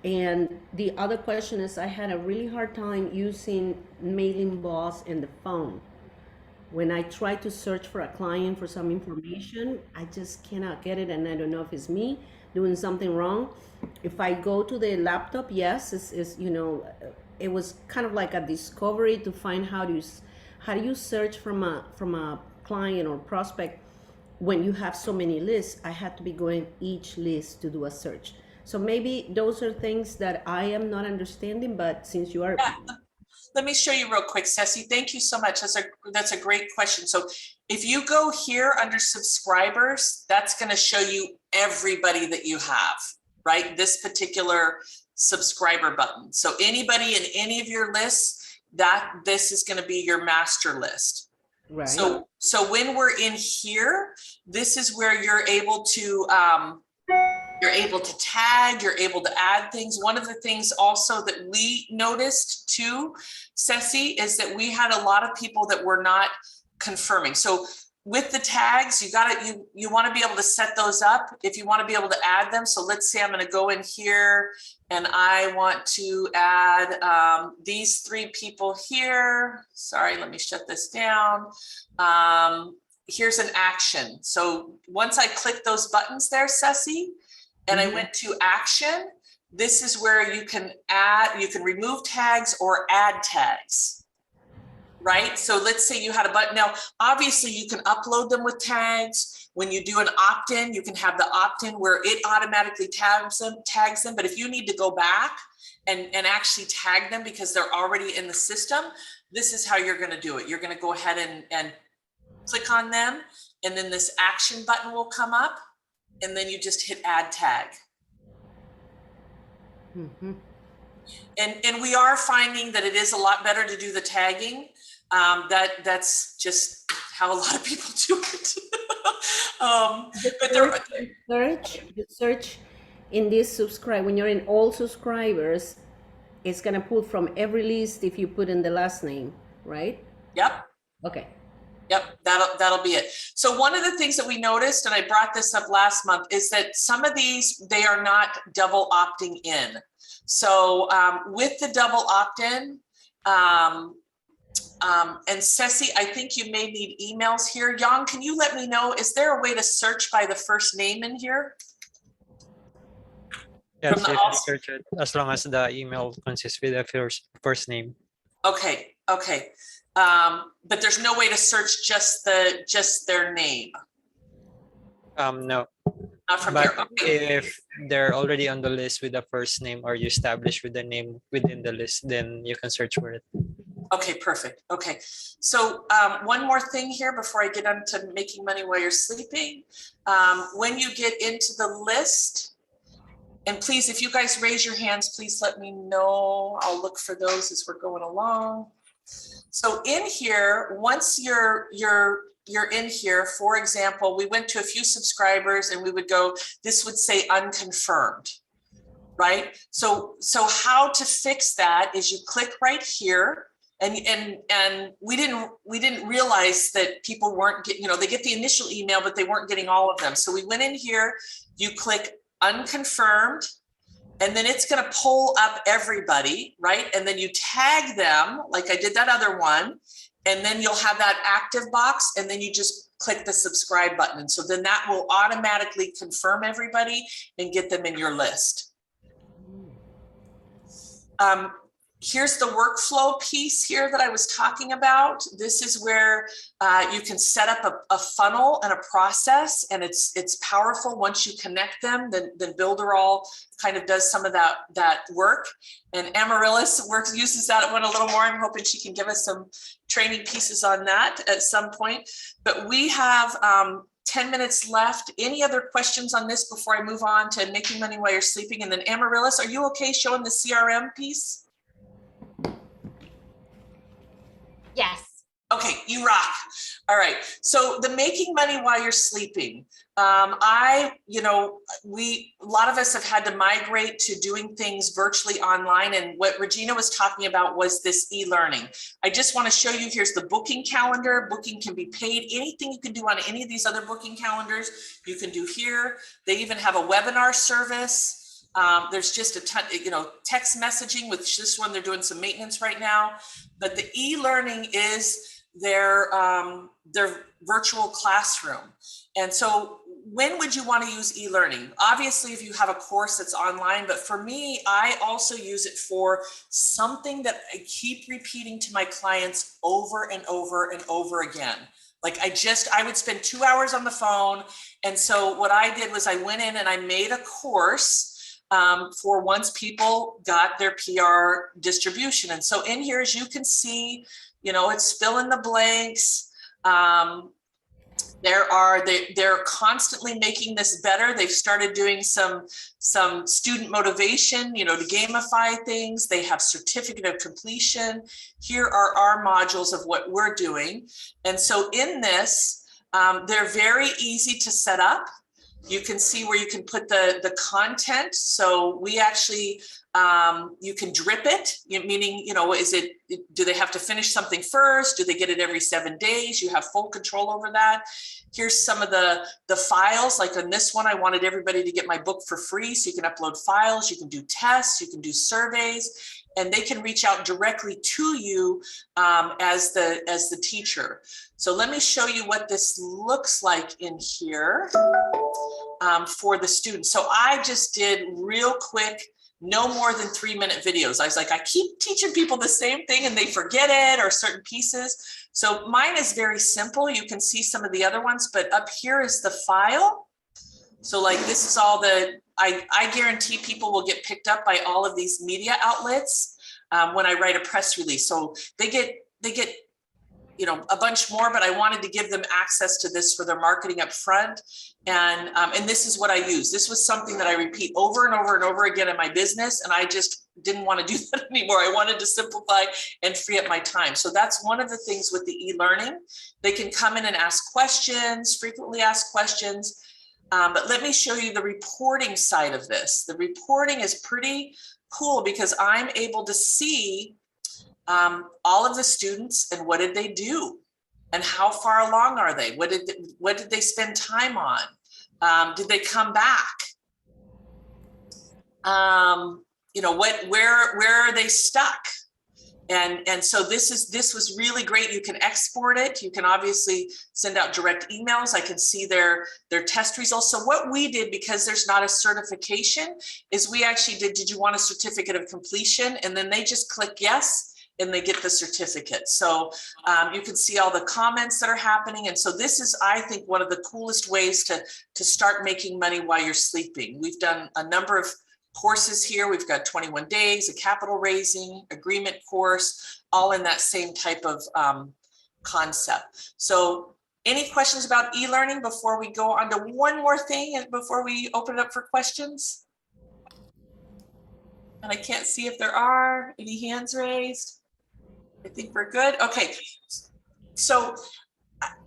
And the other question is, I had a really hard time using Mailing Boss and the phone. When I try to search for a client for some information, I just cannot get it, and I don't know if it's me doing something wrong. If I go to the laptop, yes, it was kind of like a discovery to find how do you search from a client or prospect when you have so many lists. I had to be going each list to do a search. So maybe those are things that I am not understanding, but since you are. Yeah. Let me show you real quick, Ceci. Thank you so much. That's a great question. So if you go here under subscribers, that's going to show you everybody that you have, right? This particular subscriber button. So anybody in any of your lists, this is going to be your master list. Right. So when we're in here, this is where you're able to tag, you're able to add things. One of the things also that we noticed too, Ceci, is that we had a lot of people that were not confirming. So with the tags, you want to be able to set those up if you want to be able to add them. So let's say I'm going to go in here and I want to add these 3 people here. Sorry, let me shut this down. Here's an action. So once I click those buttons there, Ceci, and I went to action, this is where you can remove tags or add tags, right? So let's say you had a button. Now, obviously you can upload them with tags. When you do an opt-in, you can have the opt-in where it automatically tags them. But if you need to go back and actually tag them because they're already in the system, this is how you're going to do it. You're going to go ahead and click on them, and then this action button will come up. And then you just hit add tag. Mm-hmm. And we are finding that it is a lot better to do the tagging. That's just how a lot of people do it. The search in this when you're in all subscribers, it's gonna pull from every list if you put in the last name, right? Yep. Okay. Yep, that'll be it. So one of the things that we noticed, and I brought this up last month, is that some of these, they are not double opting in. So with the double opt-in, And Ceci, I think you may need emails here. Jan, can you let me know, is there a way to search by the first name in here? Yes, From the you all- can search it as long as the email consists with the first name. Okay, okay. But there's no way to search just their name. No. Not from But here. Okay. if they're already on the list with the first name, or you establish with the name within the list, then you can search for it. Okay, perfect. Okay. So one more thing here before I get on to making money while you're sleeping. When you get into the list, and please, if you guys raise your hands, please let me know. I'll look for those as we're going along. So in here, once you're in here, for example, we went to a few subscribers and we would go, this would say unconfirmed, right? So how to fix that is you click right here, and we didn't realize that people weren't getting, they get the initial email, but they weren't getting all of them. So we went in here, you click unconfirmed, and then it's going to pull up everybody, right? And then you tag them like I did that other one. And then you'll have that active box, and then you just click the subscribe button. And so then that will automatically confirm everybody and get them in your list. Here's the workflow piece here that I was talking about. This is where you can set up a funnel and a process, and it's powerful. Once you connect them, then Builderall kind of does some of that work. And Amaryllis uses that one a little more. I'm hoping she can give us some training pieces on that at some point. But we have 10 minutes left. Any other questions on this before I move on to making money while you're sleeping? And then Amaryllis, are you okay showing the CRM piece? Yes. Okay, you rock. All right. So the making money while you're sleeping. A lot of us have had to migrate to doing things virtually online. And what Regina was talking about was this e-learning. I just want to show you, here's the booking calendar. Booking can be paid. Anything you can do on any of these other booking calendars, you can do here. They even have a webinar service. There's just a ton, text messaging, which this one, they're doing some maintenance right now. But the e-learning is their virtual classroom. And so when would you want to use e-learning? Obviously, if you have a course that's online, but for me, I also use it for something that I keep repeating to my clients over and over and over again. Like I would spend 2 hours on the phone. And so what I did was I went in and I made a course for once people got their PR distribution. And so in here, as you can see, it's fill in the blanks. They're constantly making this better. They've started doing some student motivation, to gamify things. They have certificate of completion. Here are our modules of what we're doing. And so in this, they're very easy to set up. You can see where you can put the content. So we actually, you can drip it, meaning, do they have to finish something first? Do they get it every 7 days? You have full control over that. Here's some of the files. Like on this one, I wanted everybody to get my book for free. So you can upload files, you can do tests, you can do surveys, and they can reach out directly to you as the teacher. So let me show you what this looks like in here for the students. So I just did real quick, no more than 3-minute videos. I was like, I keep teaching people the same thing and they forget it, or certain pieces. So mine is very simple. You can see some of the other ones, but up here is the file. So like this is all I guarantee people will get picked up by all of these media outlets when I write a press release. So they get a bunch more, but I wanted to give them access to this for their marketing up front. And this is what I use. This was something that I repeat over and over and over again in my business. And I just didn't want to do that anymore. I wanted to simplify and free up my time. So that's one of the things with the e-learning. They can come in and ask questions, frequently asked questions. But let me show you the reporting side of this. The reporting is pretty cool because I'm able to see all of the students and what did they do and how far along are they? What did they spend time on? Did they come back? Where are they stuck? And so this was really great. You can export it. You can obviously send out direct emails. I can see their test results. So what we did, because there's not a certification, is we actually did you want a certificate of completion? And then they just click yes, and they get the certificate. So you can see all the comments that are happening. And so this is, I think, one of the coolest ways to start making money while you're sleeping. We've done a number of courses here. We've got 21 days, a capital raising agreement course, all in that same type of concept. So any questions about e-learning before we go on to one more thing and before we open it up for questions? And I can't see if there are any hands raised. I think we're good. Okay. So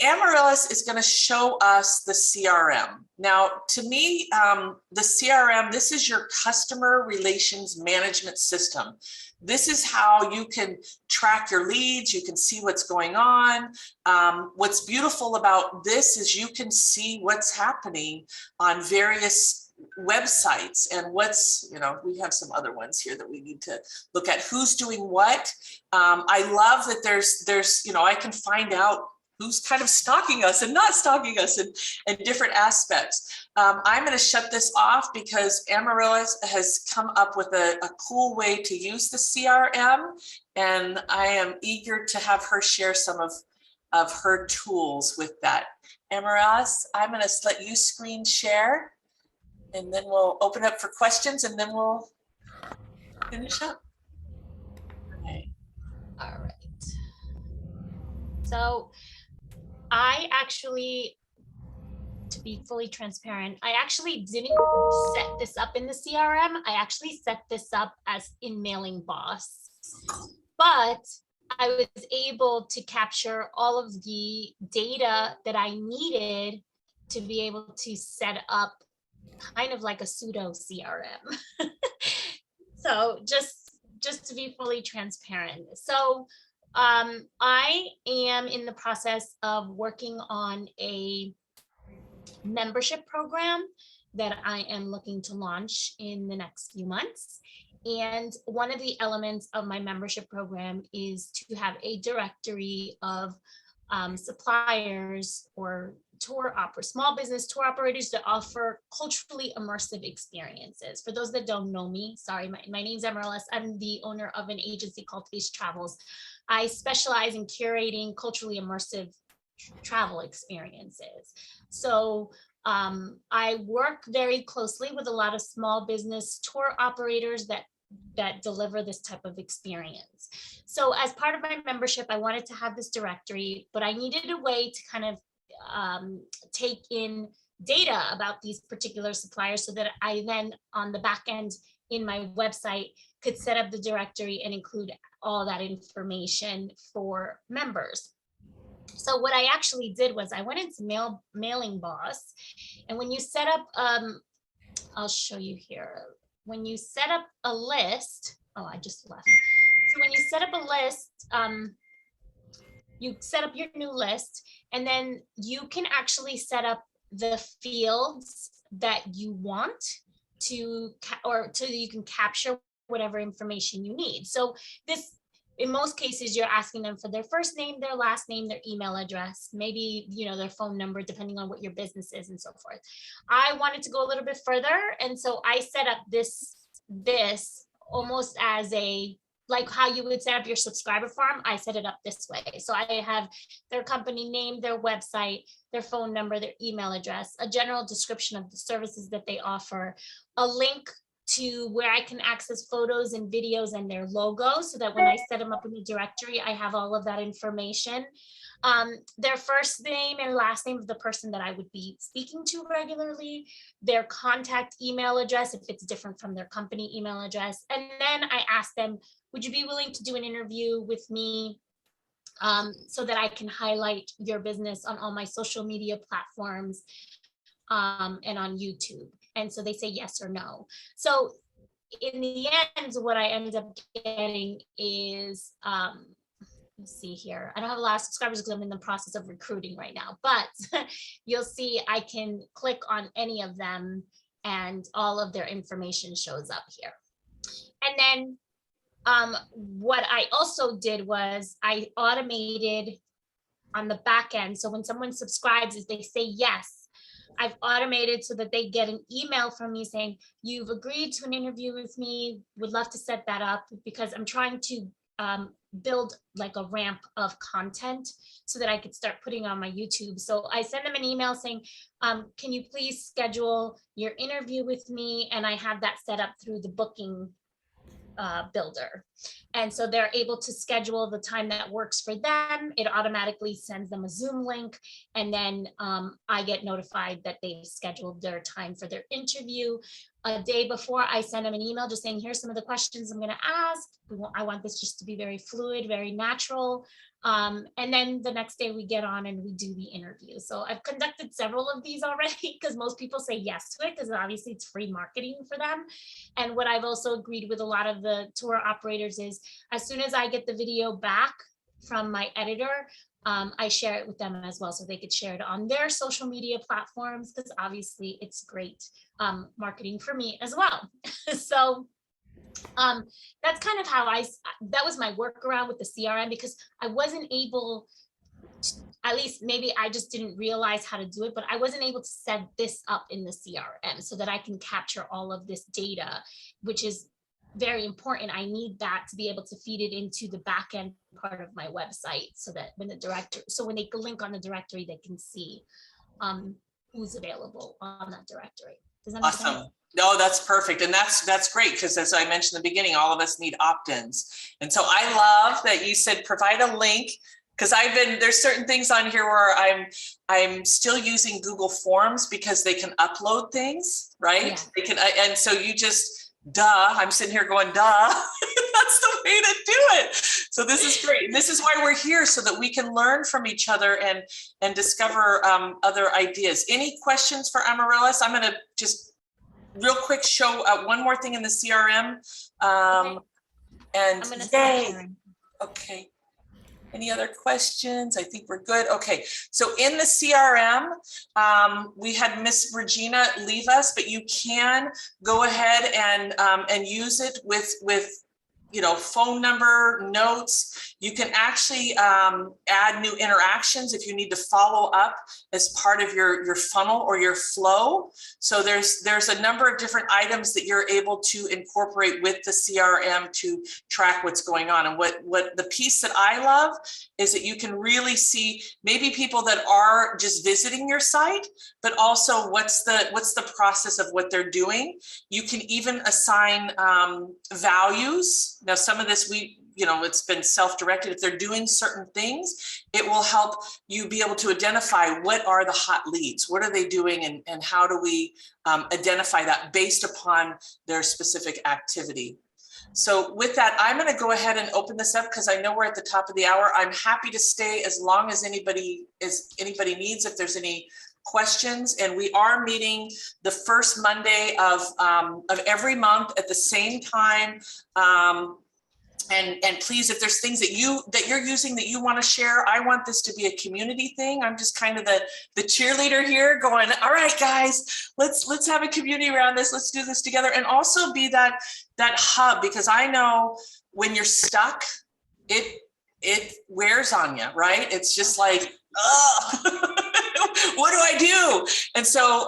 Amaryllis is going to show us the CRM. Now, to me, the CRM, this is your customer relations management system. This is how you can track your leads. You can see what's going on. What's beautiful about this is you can see what's happening on various websites and what's, we have some other ones here that we need to look at who's doing what. I love that there's, I can find out who's kind of stalking us and not stalking us in different aspects. I'm going to shut this off because Amaryllis has come up with a cool way to use the CRM, and I am eager to have her share some of her tools with that. Amaryllis, I'm going to let you screen share, and then we'll open up for questions, and then we'll finish up. Okay. All right. So I actually, to be fully transparent, I actually didn't set this up in the CRM. I actually set this up as in Mailing Boss, but I was able to capture all of the data that I needed to be able to set up kind of like a pseudo CRM. So just to be fully transparent. So I am in the process of working on a membership program that I am looking to launch in the next few months. And one of the elements of my membership program is to have a directory of suppliers or small business tour operators that offer culturally immersive experiences. For those that don't know me, sorry, my name's Amaryllis. I'm the owner of an agency called Taste Travels. I specialize in curating culturally immersive travel experiences. So I work very closely with a lot of small business tour operators that deliver this type of experience. So as part of my membership, I wanted to have this directory, but I needed a way to kind of take in data about these particular suppliers so that I then on the back end in my website could set up the directory and include all that information for members. So what I actually did was I went into Mailing Boss, and when you set up, I'll show you here. When you set up a list, oh, I just left. So when you set up a list, you set up your new list, and then you can actually set up the fields that you want to, you can capture whatever information you need. So this, in most cases, you're asking them for their first name, their last name, their email address, maybe, their phone number, depending on what your business is and so forth. I wanted to go a little bit further. And so I set up this almost as like how you would set up your subscriber form. I set it up this way. So I have their company name, their website, their phone number, their email address, a general description of the services that they offer, a link to where I can access photos and videos and their logo, so that when I set them up in the directory, I have all of that information. Their first name and last name of the person that I would be speaking to regularly, their contact email address, if it's different from their company email address. And then I asked them, would you be willing to do an interview with me so that I can highlight your business on all my social media platforms and on YouTube? And so they say yes or no. So in the end, what I ended up getting is, let's see here. I don't have a lot of subscribers because I'm in the process of recruiting right now, but you'll see I can click on any of them and all of their information shows up here. And then What I also did was I automated on the back end. So when someone subscribes, if they say yes, I've automated so that they get an email from me saying, you've agreed to an interview with me, would love to set that up, because I'm trying to build like a ramp of content so that I could start putting on my YouTube. So I send them an email saying, can you please schedule your interview with me? And I have that set up through the booking builder. And so they're able to schedule the time that works for them. It automatically sends them a Zoom link. And then I get notified that they've scheduled their time for their interview. A day before, I send them an email just saying, here's some of the questions I'm going to ask. I want this just to be very fluid, very natural. And then the next day we get on and we do the interview. So I've conducted several of these already because most people say yes to it because obviously it's free marketing for them. And what I've also agreed with a lot of the tour operators is as soon as I get the video back from my editor, I share it with them as well so they could share it on their social media platforms because obviously it's great marketing for me as well. So that's kind of how that was my workaround with the CRM because I wasn't able to, at least maybe I just didn't realize how to do it, but I wasn't able to set this up in the CRM so that I can capture all of this data, which is very important. I need that to be able to feed it into the back end part of my website so that when when they link on the directory, they can see who's available on that directory. Does that make sense? Awesome. No, that's perfect. And that's great because as I mentioned in the beginning, all of us need opt-ins. And so I love that you said provide a link because there's certain things on here where I'm still using Google Forms because they can upload things, right? Yeah. They can, and so you just, I'm sitting here going, that's the way to do it. So this is great. This is why we're here so that we can learn from each other and discover other ideas. Any questions for Amaryllis? I'm going to just real quick show one more thing in the CRM. Okay. And I'm gonna yay. Okay. Any other questions? I think we're good. Okay, so in the CRM, we had Miss Regina leave us, but you can go ahead and use it with phone number, notes. You can actually add new interactions if you need to follow up as part of your funnel or your flow. So there's a number of different items that you're able to incorporate with the CRM to track what's going on. And what the piece that I love is that you can really see maybe people that are just visiting your site, but also what's the process of what they're doing. You can even assign values. Now, some of this it's been self-directed. If they're doing certain things, it will help you be able to identify what are the hot leads, what are they doing, and how do we identify that based upon their specific activity. So with that, I'm going to go ahead and open this up because I know we're at the top of the hour. I'm happy to stay as long as anybody needs, if there's any questions. And we are meeting the first Monday of every month at the same time. And please, if there's things that you're using that you want to share, I want this to be a community thing. I'm just kind of the cheerleader here going, all right, guys, let's have a community around this. Let's do this together. And also be that hub, because I know when you're stuck, it wears on you, right? It's just like, what do I do? And so,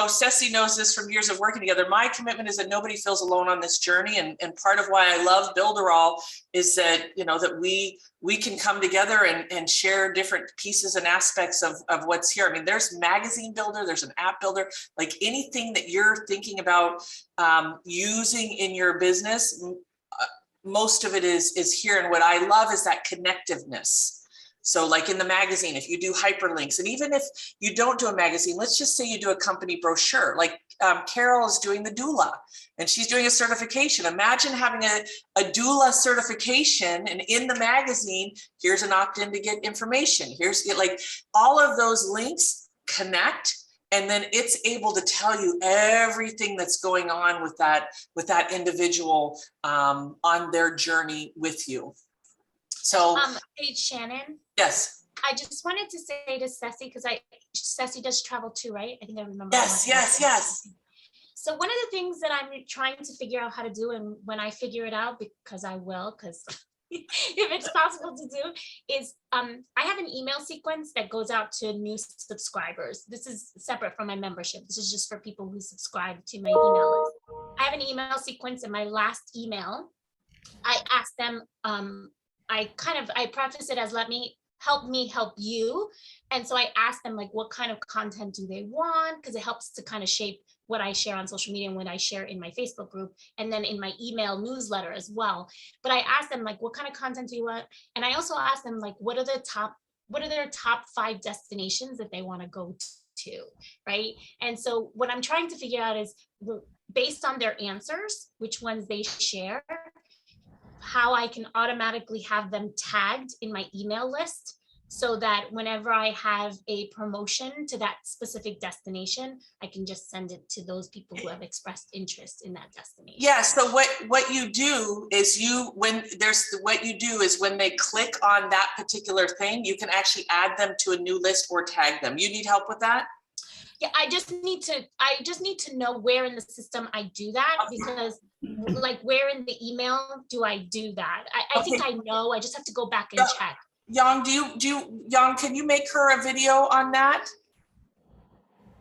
Ceci knows this from years of working together. My commitment is that nobody feels alone on this journey. And part of why I love Builderall is that, that we can come together and share different pieces and aspects of what's here. I mean, there's magazine builder, there's an app builder, like anything that you're thinking about using in your business, most of it is here. And what I love is that connectiveness. So like in the magazine, if you do hyperlinks, and even if you don't do a magazine, let's just say you do a company brochure, like Carol is doing the doula and she's doing a certification. Imagine having a doula certification, and in the magazine, here's an opt-in to get information. Here's like all of those links connect. And then it's able to tell you everything that's going on with that individual on their journey with you. So, hey, Shannon. Yes. I just wanted to say to Ceci, because Ceci does travel too, right? I think I remember. Yes. So one of the things that I'm trying to figure out how to do, and when I figure it out, because I will, because if it's possible to do, is I have an email sequence that goes out to new subscribers. This is separate from my membership. This is just for people who subscribe to my email list. I have an email sequence. In my last email, I asked them, I preface it as help me help you. And so I asked them, like, what kind of content do they want? Because it helps to kind of shape what I share on social media and what I share in my Facebook group, and then in my email newsletter as well. But I asked them, like, what kind of content do you want? And I also asked them, like, what are their top 5 destinations that they want to go to, right? And so what I'm trying to figure out is, based on their answers, which ones they share, how I can automatically have them tagged in my email list, so that whenever I have a promotion to that specific destination, I can just send it to those people who have expressed interest in that destination. Yeah, so what you do is when they click on that particular thing, you can actually add them to a new list or tag them. You need help with that? Yeah, I just need to know where in the system I do that, because like, where in the email do I do that? I think I know, I just have to go back and check. Yang, Yang, can you make her a video on that?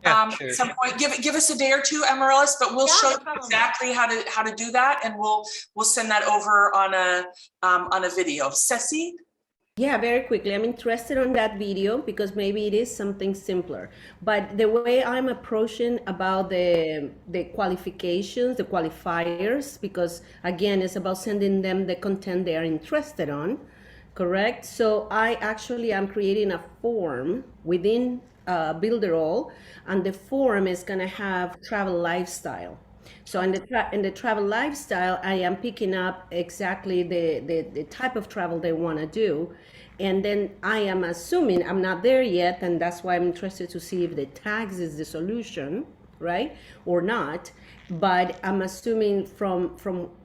Yeah, At sure. some point, give us a day or two, Amaryllis, but we'll show you exactly how to do that, and we'll send that over on a video. Ceci? Yeah, very quickly. I'm interested on that video because maybe it is something simpler. But the way I'm approaching about the qualifications, the qualifiers, because again, it's about sending them the content they are interested on, correct? So I actually am creating a form within Builderall, and the form is going to have travel lifestyle. So in the travel lifestyle, I am picking up exactly the type of travel they want to do. And then I am assuming, I'm not there yet, and that's why I'm interested to see if the tags is the solution, right, or not. But I'm assuming from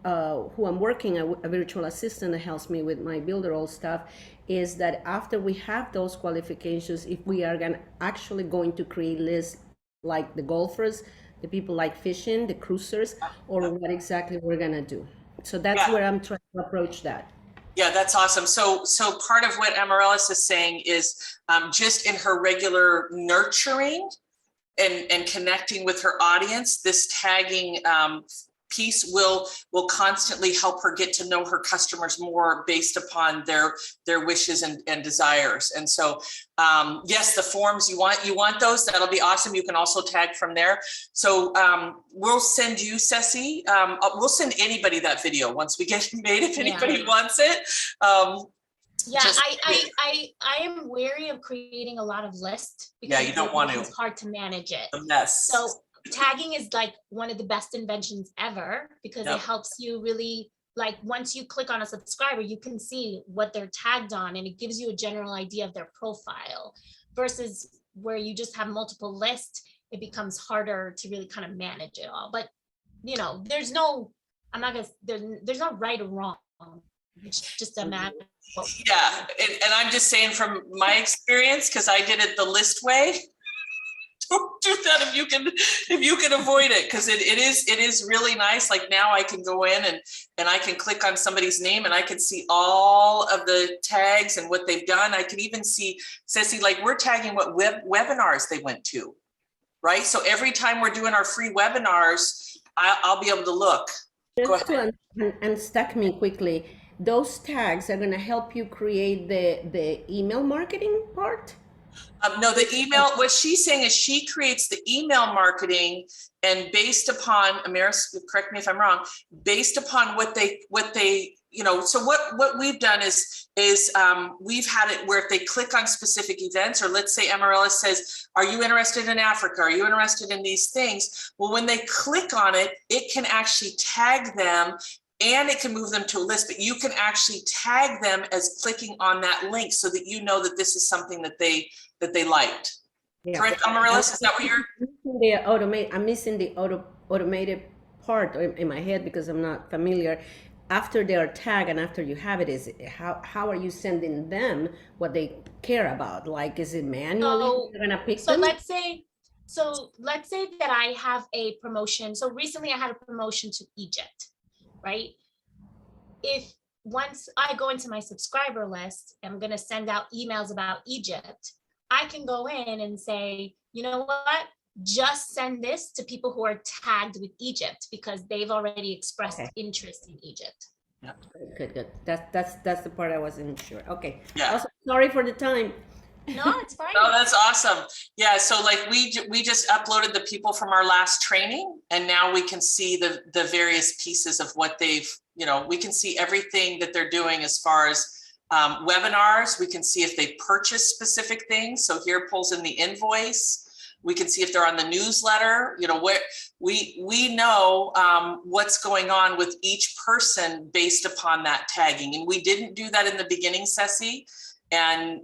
who I'm working, a virtual assistant that helps me with my Builderall stuff, is that after we have those qualifications, if we are actually going to create lists like the golfers, the people like fishing, the cruisers, or what exactly we're gonna do. So that's where I'm trying to approach that. Yeah, that's awesome. So part of what Amaryllis is saying is just in her regular nurturing and connecting with her audience, this tagging piece will constantly help her get to know her customers more based upon their wishes and desires. And so yes, the forms you want those, that'll be awesome. You can also tag from there. So we'll send you, Ceci, we'll send anybody that video once we get it made, if anybody wants it. I am wary of creating a lot of lists, because you don't want to. It's hard to manage it. Yes. So tagging is like one of the best inventions ever, because it helps you really, like, once you click on a subscriber, you can see what they're tagged on, and it gives you a general idea of their profile, versus where you just have multiple lists. It becomes harder to really kind of manage it all. But there's no right or wrong. It's just a matter. Yeah, and I'm just saying from my experience, because I did it the list way. Don't do that if you can avoid it, because it is really nice. Like, now I can go in and I can click on somebody's name and I can see all of the tags and what they've done. I can even see, Ceci, like, we're tagging what webinars they went to, right? So every time we're doing our free webinars, I'll be able to look. Go ahead. To unstuck me quickly, those tags are going to help you create the email marketing part? No, the email, what she's saying is she creates the email marketing, and based upon, Amaris, correct me if I'm wrong, based upon what they, so what we've done is we've had it where if they click on specific events, or let's say Amaryllis says, are you interested in Africa? Are you interested in these things? Well, when they click on it, it can actually tag them, and it can move them to a list, but you can actually tag them as clicking on that link, so that you know that this is something that they liked. Yeah. Correct, Amaryllis? Is that what you're? I'm missing the automated part in my head because I'm not familiar. After they are tagged and after you have it, is how are you sending them what they care about? Like, is it manually? You're gonna pick them? Let's say So let's say that I have a promotion. So recently I had a promotion to Egypt, right? If once I go into my subscriber list, I'm going to send out emails about Egypt. I can go in and say, you know what? Just send this to people who are tagged with Egypt because they've already expressed interest in Egypt. Yeah. Good. That's the part I wasn't sure. Okay. Yeah. Also, sorry for the time. No, it's fine. Oh, that's awesome. Yeah. So like we just uploaded the people from our last training, and now we can see the various pieces of what they've, you know, we can see everything that they're doing as far as webinars. We can see if they purchase specific things. So here pulls in the invoice. We can see if they're on the newsletter, you know, where we know what's going on with each person based upon that tagging. And we didn't do that in the beginning, Ceci. And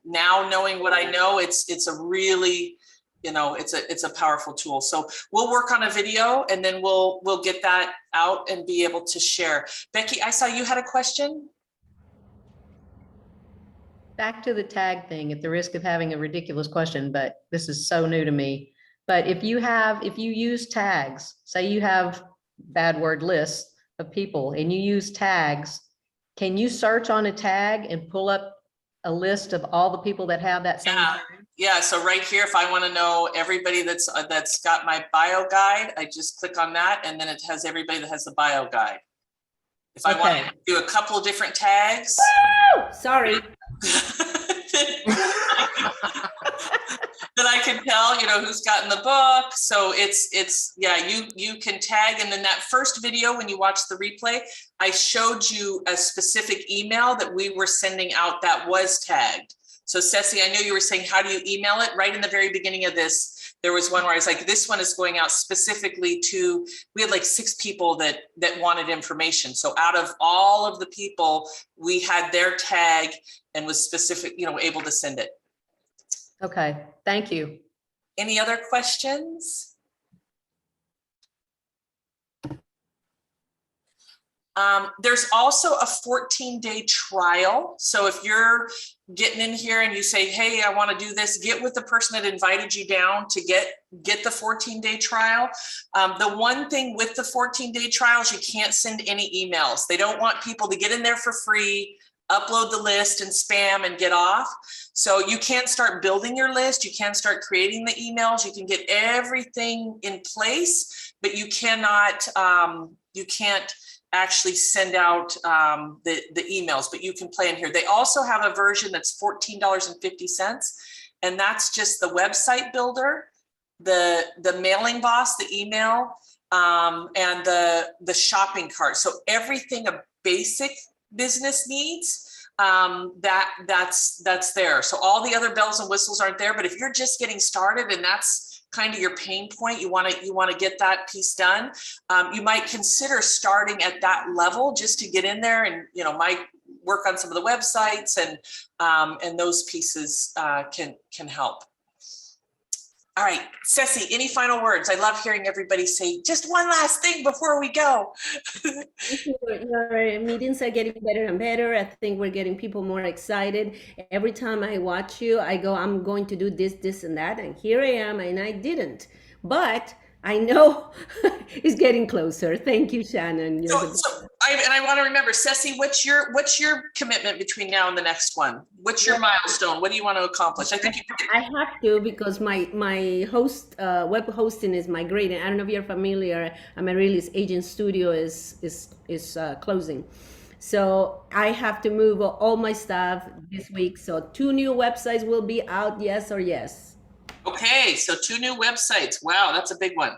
now knowing what I know, it's a really, you know, it's a powerful tool. So we'll work on a video and then we'll get that out and be able to share. Becky, I saw you had a question. Back to the tag thing, at the risk of having a ridiculous question, but this is so new to me. But if you use tags, say you have bad word lists of people and you use tags, can you search on a tag and pull up a list of all the people that have that same tag? Yeah, so right here, if I want to know everybody that's got my bio guide, I just click on that and then it has everybody that has the bio guide. If I want to do a couple of different tags. Woo! Sorry. That I can tell, you know, who's gotten the book. So it's yeah, you can tag. And then that first video, when you watch the replay, I showed you a specific email that we were sending out that was tagged. So Ceci, I know you were saying, how do you email it? Right in the very beginning of this, there was one where I was like, this one is going out specifically to, we had like 6 people that wanted information. So out of all of the people, we had their tag and was specific, you know, able to send it. Okay, thank you. Any other questions? There's also a 14-day trial. So if you're getting in here and you say, hey, I want to do this, get with the person that invited you down to get the 14-day trial. The one thing with the 14-day trials, you can't send any emails. They don't want people to get in there for free, upload the list and spam and get off. So you can't start building your list. You can't start creating the emails. You can get everything in place, but you cannot, you can't actually send out the emails, but you can play in here. They also have a version that's $14.50, and that's just the website builder, the mailing boss, the email, and the shopping cart. So everything a basic business needs, that's there. So all the other bells and whistles aren't there, but if you're just getting started and that's kind of your pain point, you want to get that piece done, you might consider starting at that level just to get in there and, you know, might work on some of the websites and those pieces can help. All right, Ceci, any final words? I love hearing everybody say just one last thing before we go. Your meetings are getting better and better. I think we're getting people more excited. Every time I watch you, I go, I'm going to do this, this, and that. And here I am, and I didn't. But I know it's getting closer. Thank you, Shannon. I want to remember, Ceci, what's your commitment between now and the next one? What's your milestone? What do you want to accomplish? I think I have to, because my host web hosting is migrating. I don't know if you're familiar. Amaryllis Agent Studio is closing, so I have to move all my stuff this week. So 2 new websites will be out. Yes or yes? Okay, so 2 new websites. Wow, that's a big one.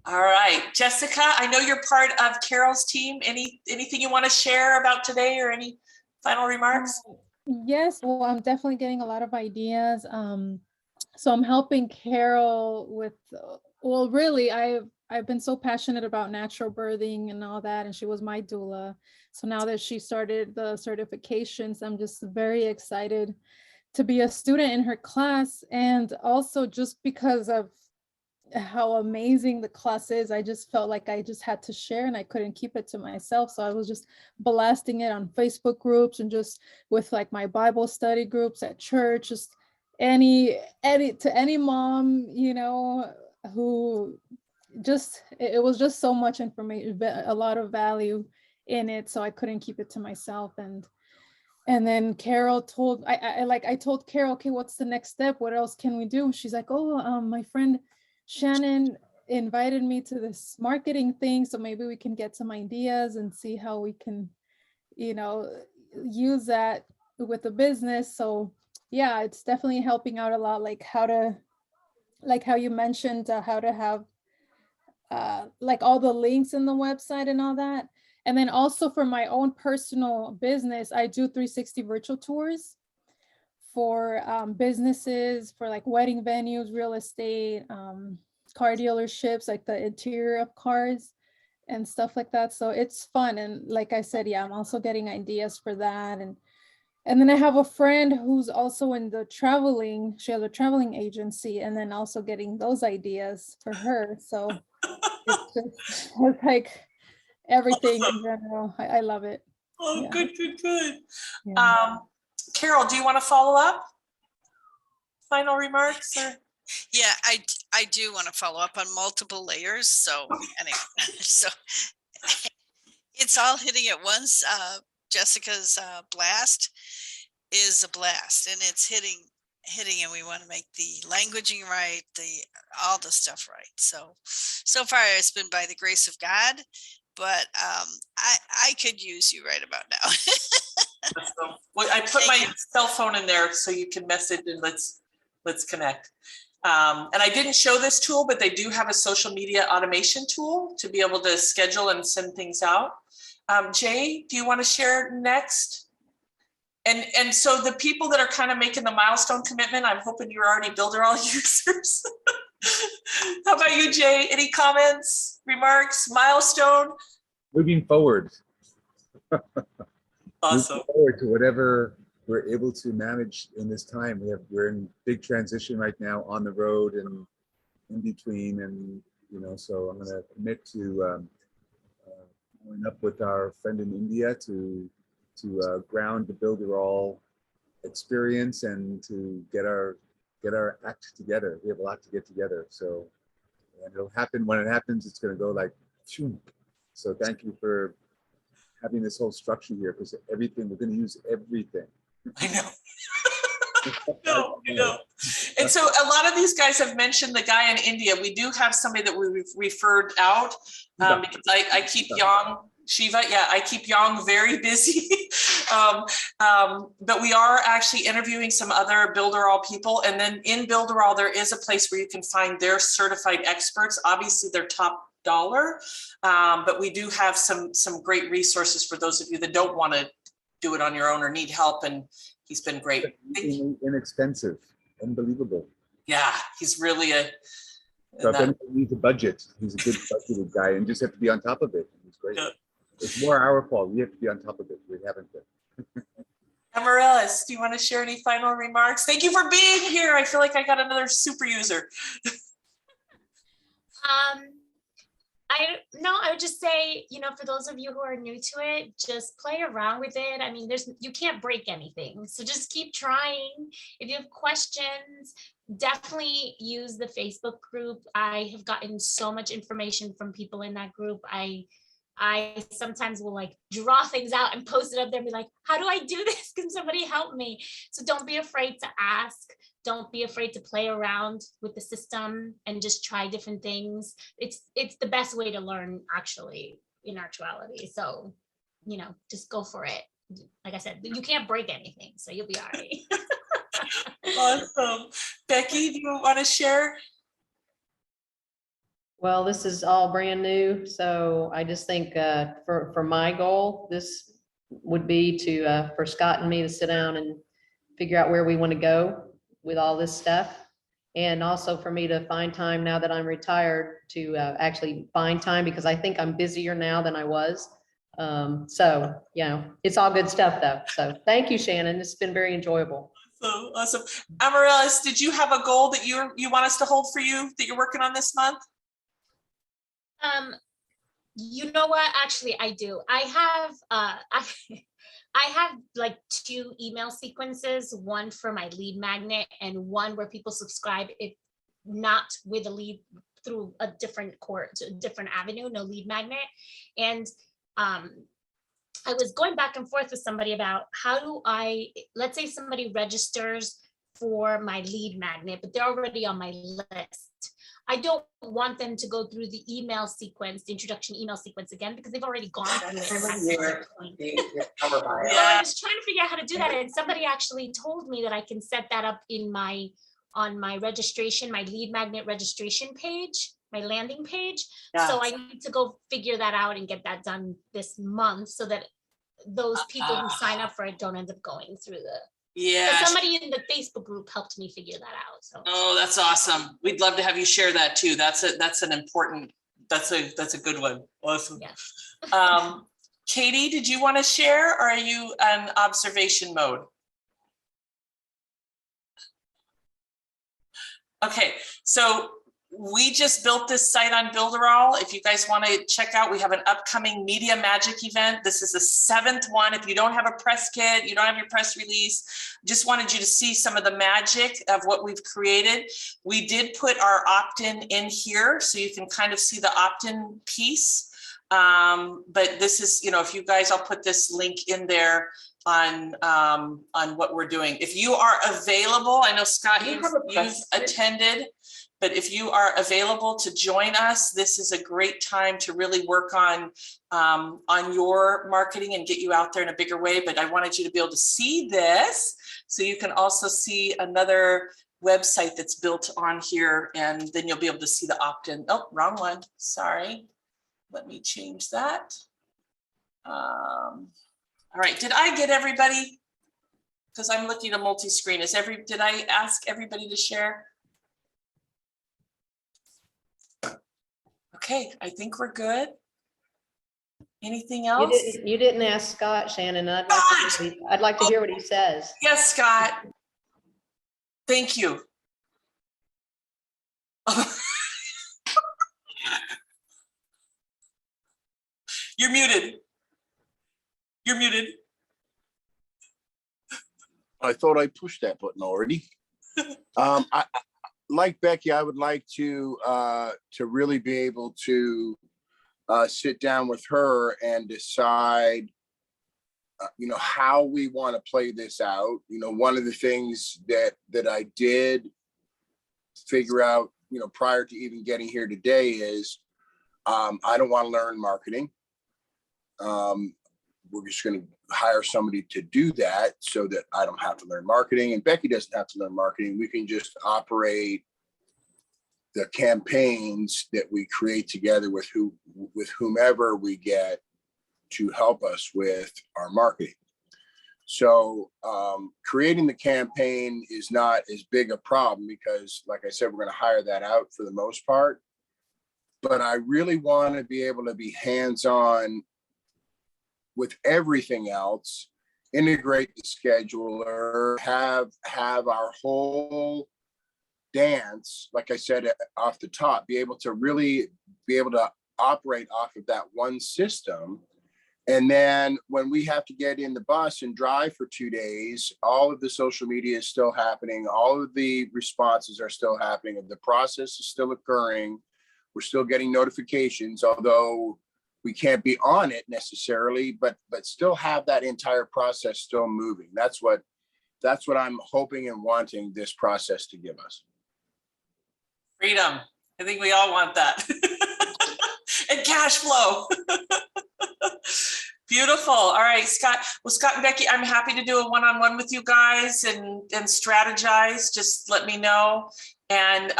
All right, Jessica, I know you're part of Carol's team. Anything you want to share about today or any final remarks? Yes, well, I'm definitely getting a lot of ideas. So I'm helping Carol with, well, really, I've been so passionate about natural birthing and all that, and she was my doula. So now that she started the certifications, I'm just very excited to be a student in her class. And also just because of how amazing the class is, I just felt like I just had to share and I couldn't keep it to myself. So I was just blasting it on Facebook groups and just with like my Bible study groups at church. Just any mom, you know, who just, it was just so much information, a lot of value in it. So I couldn't keep it to myself. And then Carol told, I told Carol, okay, what's the next step? What else can we do? She's like, oh, my friend Shannon invited me to this marketing thing. So maybe we can get some ideas and see how we can, you know, use that with the business. So yeah, it's definitely helping out a lot. Like how you mentioned, how to have like all the links in the website and all that. And then also for my own personal business, I do 360 virtual tours for businesses, for like wedding venues, real estate, car dealerships, like the interior of cars and stuff like that. So it's fun. And like I said, yeah, I'm also getting ideas for that. And then I have a friend who's also in the traveling, she has a traveling agency, and then also getting those ideas for her. So it's like everything in general. I love it. Oh, Yeah. good. Yeah. Carol, do you want to follow up? Final remarks? Or? Yeah, I do want to follow up on multiple layers. So anyway, so it's all hitting at once. Jessica's blast is a blast, and it's hitting, and we want to make the languaging right, all the stuff right. So far it's been by the grace of God, but I could use you right about now. Well, I put my cell phone in there so you can message and let's connect. And I didn't show this tool, but they do have a social media automation tool to be able to schedule and send things out. Jay, do you want to share next? And so the people that are kind of making the milestone commitment, I'm hoping you're already Builderall users. How about you, Jay? Any comments, remarks, milestone? Moving forward. Awesome. Moving forward to whatever we're able to manage in this time. We're in big transition right now, on the road and in between, and you know, so I'm going to commit to following up with our friend in India to ground the Builderall experience and to get our act together. We have a lot to get together, so and it'll happen. When it happens, it's going to go like phew. So thank you for having this whole structure here, because everything, we're going to use everything. I know. No. And so a lot of these guys have mentioned the guy in India. We do have somebody that we referred out because I keep Shiva. Yeah, I keep Yang very busy. But we are actually interviewing some other Builderall people. And then in Builderall, there is a place where you can find their certified experts. Obviously, they're top dollar. But we do have some great resources for those of you that don't want to do it on your own or need help, and he's been great. Inexpensive, unbelievable. Yeah, he's really so if anyone needs a budget, he's a good budgeted guy, and just have to be on top of it. He's great. Yeah. It's more our fault. We have to be on top of it. We haven't been. Amaryllis, do you want to share any final remarks? Thank you for being here. I feel like I got another super user. I would just say, you know, for those of you who are new to it, just play around with it. I mean, you can't break anything. So just keep trying. If you have questions, definitely use the Facebook group. I have gotten so much information from people in that group. I sometimes will like draw things out and post it up there and be like, how do I do this? Can somebody help me? So don't be afraid to ask. Don't be afraid to play around with the system and just try different things. It's the best way to learn, actually, in actuality. So, you know, just go for it. Like I said, you can't break anything, so you'll be all right. Awesome. Becky, do you want to share? Well, this is all brand new, so I just think for my goal, this would be to for Scott and me to sit down and figure out where we want to go with all this stuff, and also for me to find time now that I'm retired to actually find time, because I think I'm busier now than I was. So, you know, it's all good stuff though. So thank you, Shannon. It's been very enjoyable. Awesome. Amaryllis, did you have a goal that you want us to hold for you that you're working on this month? You know what? Actually, I do. I have I have like 2 email sequences, one for my lead magnet and one where people subscribe if not with a lead through a different different avenue, no lead magnet. And I was going back and forth with somebody about how do let's say somebody registers for my lead magnet, but they're already on my list. I don't want them to go through the email sequence, the introduction email sequence again, because they've already gone through it. So I was trying to figure out how to do that. And somebody actually told me that I can set that up on my registration, my lead magnet registration page, my landing page. Yeah. So I need to go figure that out and get that done this month so that those people who sign up for it don't end up going through the. Yeah. Somebody in the Facebook group helped me figure that out. So. Oh, that's awesome. We'd love to have you share that too. That's a good one. Awesome. Yes. Katie, did you want to share, or are you on observation mode? Okay, so we just built this site on Builderall. If you guys want to check out, we have an upcoming Media Magic event. This is the 7th one. If you don't have a press kit, you don't have your press release, just wanted you to see some of the magic of what we've created. We did put our opt-in in here, so you can kind of see the opt-in piece. But this is, if you guys, I'll put this link in there on what we're doing. If you are available, I know Scott, you've attended, but if you are available to join us, this is a great time to really work on your marketing and get you out there in a bigger way. But I wanted you to be able to see this, so you can also see another website that's built on here, and then you'll be able to see the opt-in. Oh, wrong one, sorry. Let me change that. All right, did I get everybody? Because I'm looking at multi-screen. Did I ask everybody to share? Okay, I think we're good. Anything else? You didn't ask Scott, Shannon. I'd like to hear what he says. Yes, Scott. Thank you. You're muted. You're muted. I thought I pushed that button already. Like Becky, I would like to really be able to sit down with her and decide, how we want to play this out. One of the things that I did figure out, prior to even getting here today is I don't want to learn marketing. We're just going to hire somebody to do that so that I don't have to learn marketing, and Becky doesn't have to learn marketing. We can just operate the campaigns that we create together with whomever we get to help us with our marketing. So creating the campaign is not as big a problem because, like I said, we're going to hire that out for the most part. But I really want to be able to be hands-on with everything else, integrate the scheduler, have our whole dance, like I said off the top, be able to really be able to operate off of that one system. And then when we have to get in the bus and drive for 2 days, all of the social media is still happening. All of the responses are still happening. The process is still occurring. We're still getting notifications, although we can't be on it necessarily, but still have that entire process still moving. That's what I'm hoping and wanting this process to give us. Freedom. I think we all want that. And cash flow. Beautiful. All right, Scott. Well, Scott and Becky, I'm happy to do a one-on-one with you guys and strategize. Just let me know. And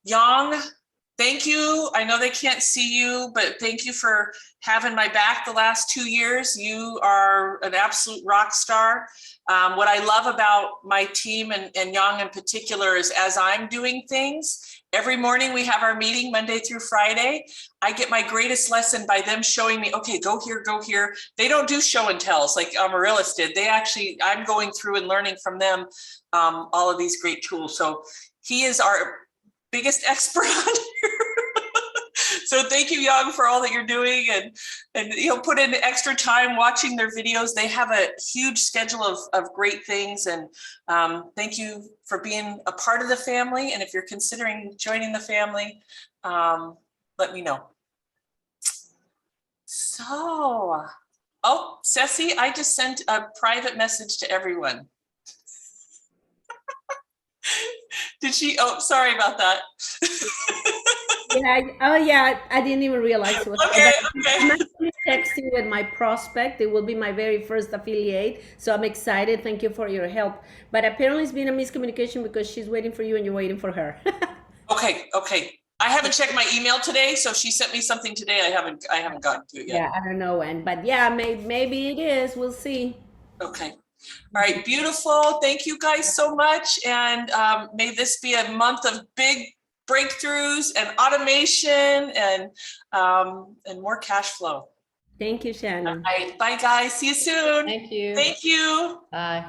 Yang, thank you. I know they can't see you, but thank you for having my back the last 2 years. You are an absolute rock star. What I love about my team and Yang in particular is as I'm doing things, every morning we have our meeting Monday through Friday. I get my greatest lesson by them showing me, okay, go here, go here. They don't do show and tells like Amaryllis did. I'm going through and learning from them all of these great tools. So he is our biggest expert on here. So thank you, Young, for all that you're doing, and put in extra time watching their videos. They have a huge schedule of great things, and thank you for being a part of the family. And if you're considering joining the family, let me know. So, oh, Ceci, I just sent a private message to everyone. Did she? Oh, sorry about that. Yeah. Oh, yeah. I didn't even realize it was. Okay. I'm actually texting with my prospect. It will be my very first affiliate. So I'm excited. Thank you for your help. But apparently it's been a miscommunication because she's waiting for you and you're waiting for her. Okay. I haven't checked my email today, so she sent me something today. I haven't gotten to it yet. Yeah, I don't know when, but yeah, maybe it is. We'll see. Okay. All right, beautiful. Thank you guys so much. And may this be a month of big breakthroughs and automation and more cash flow. Thank you, Shannon. All right, bye guys. See you soon. Thank you. Thank you. Bye.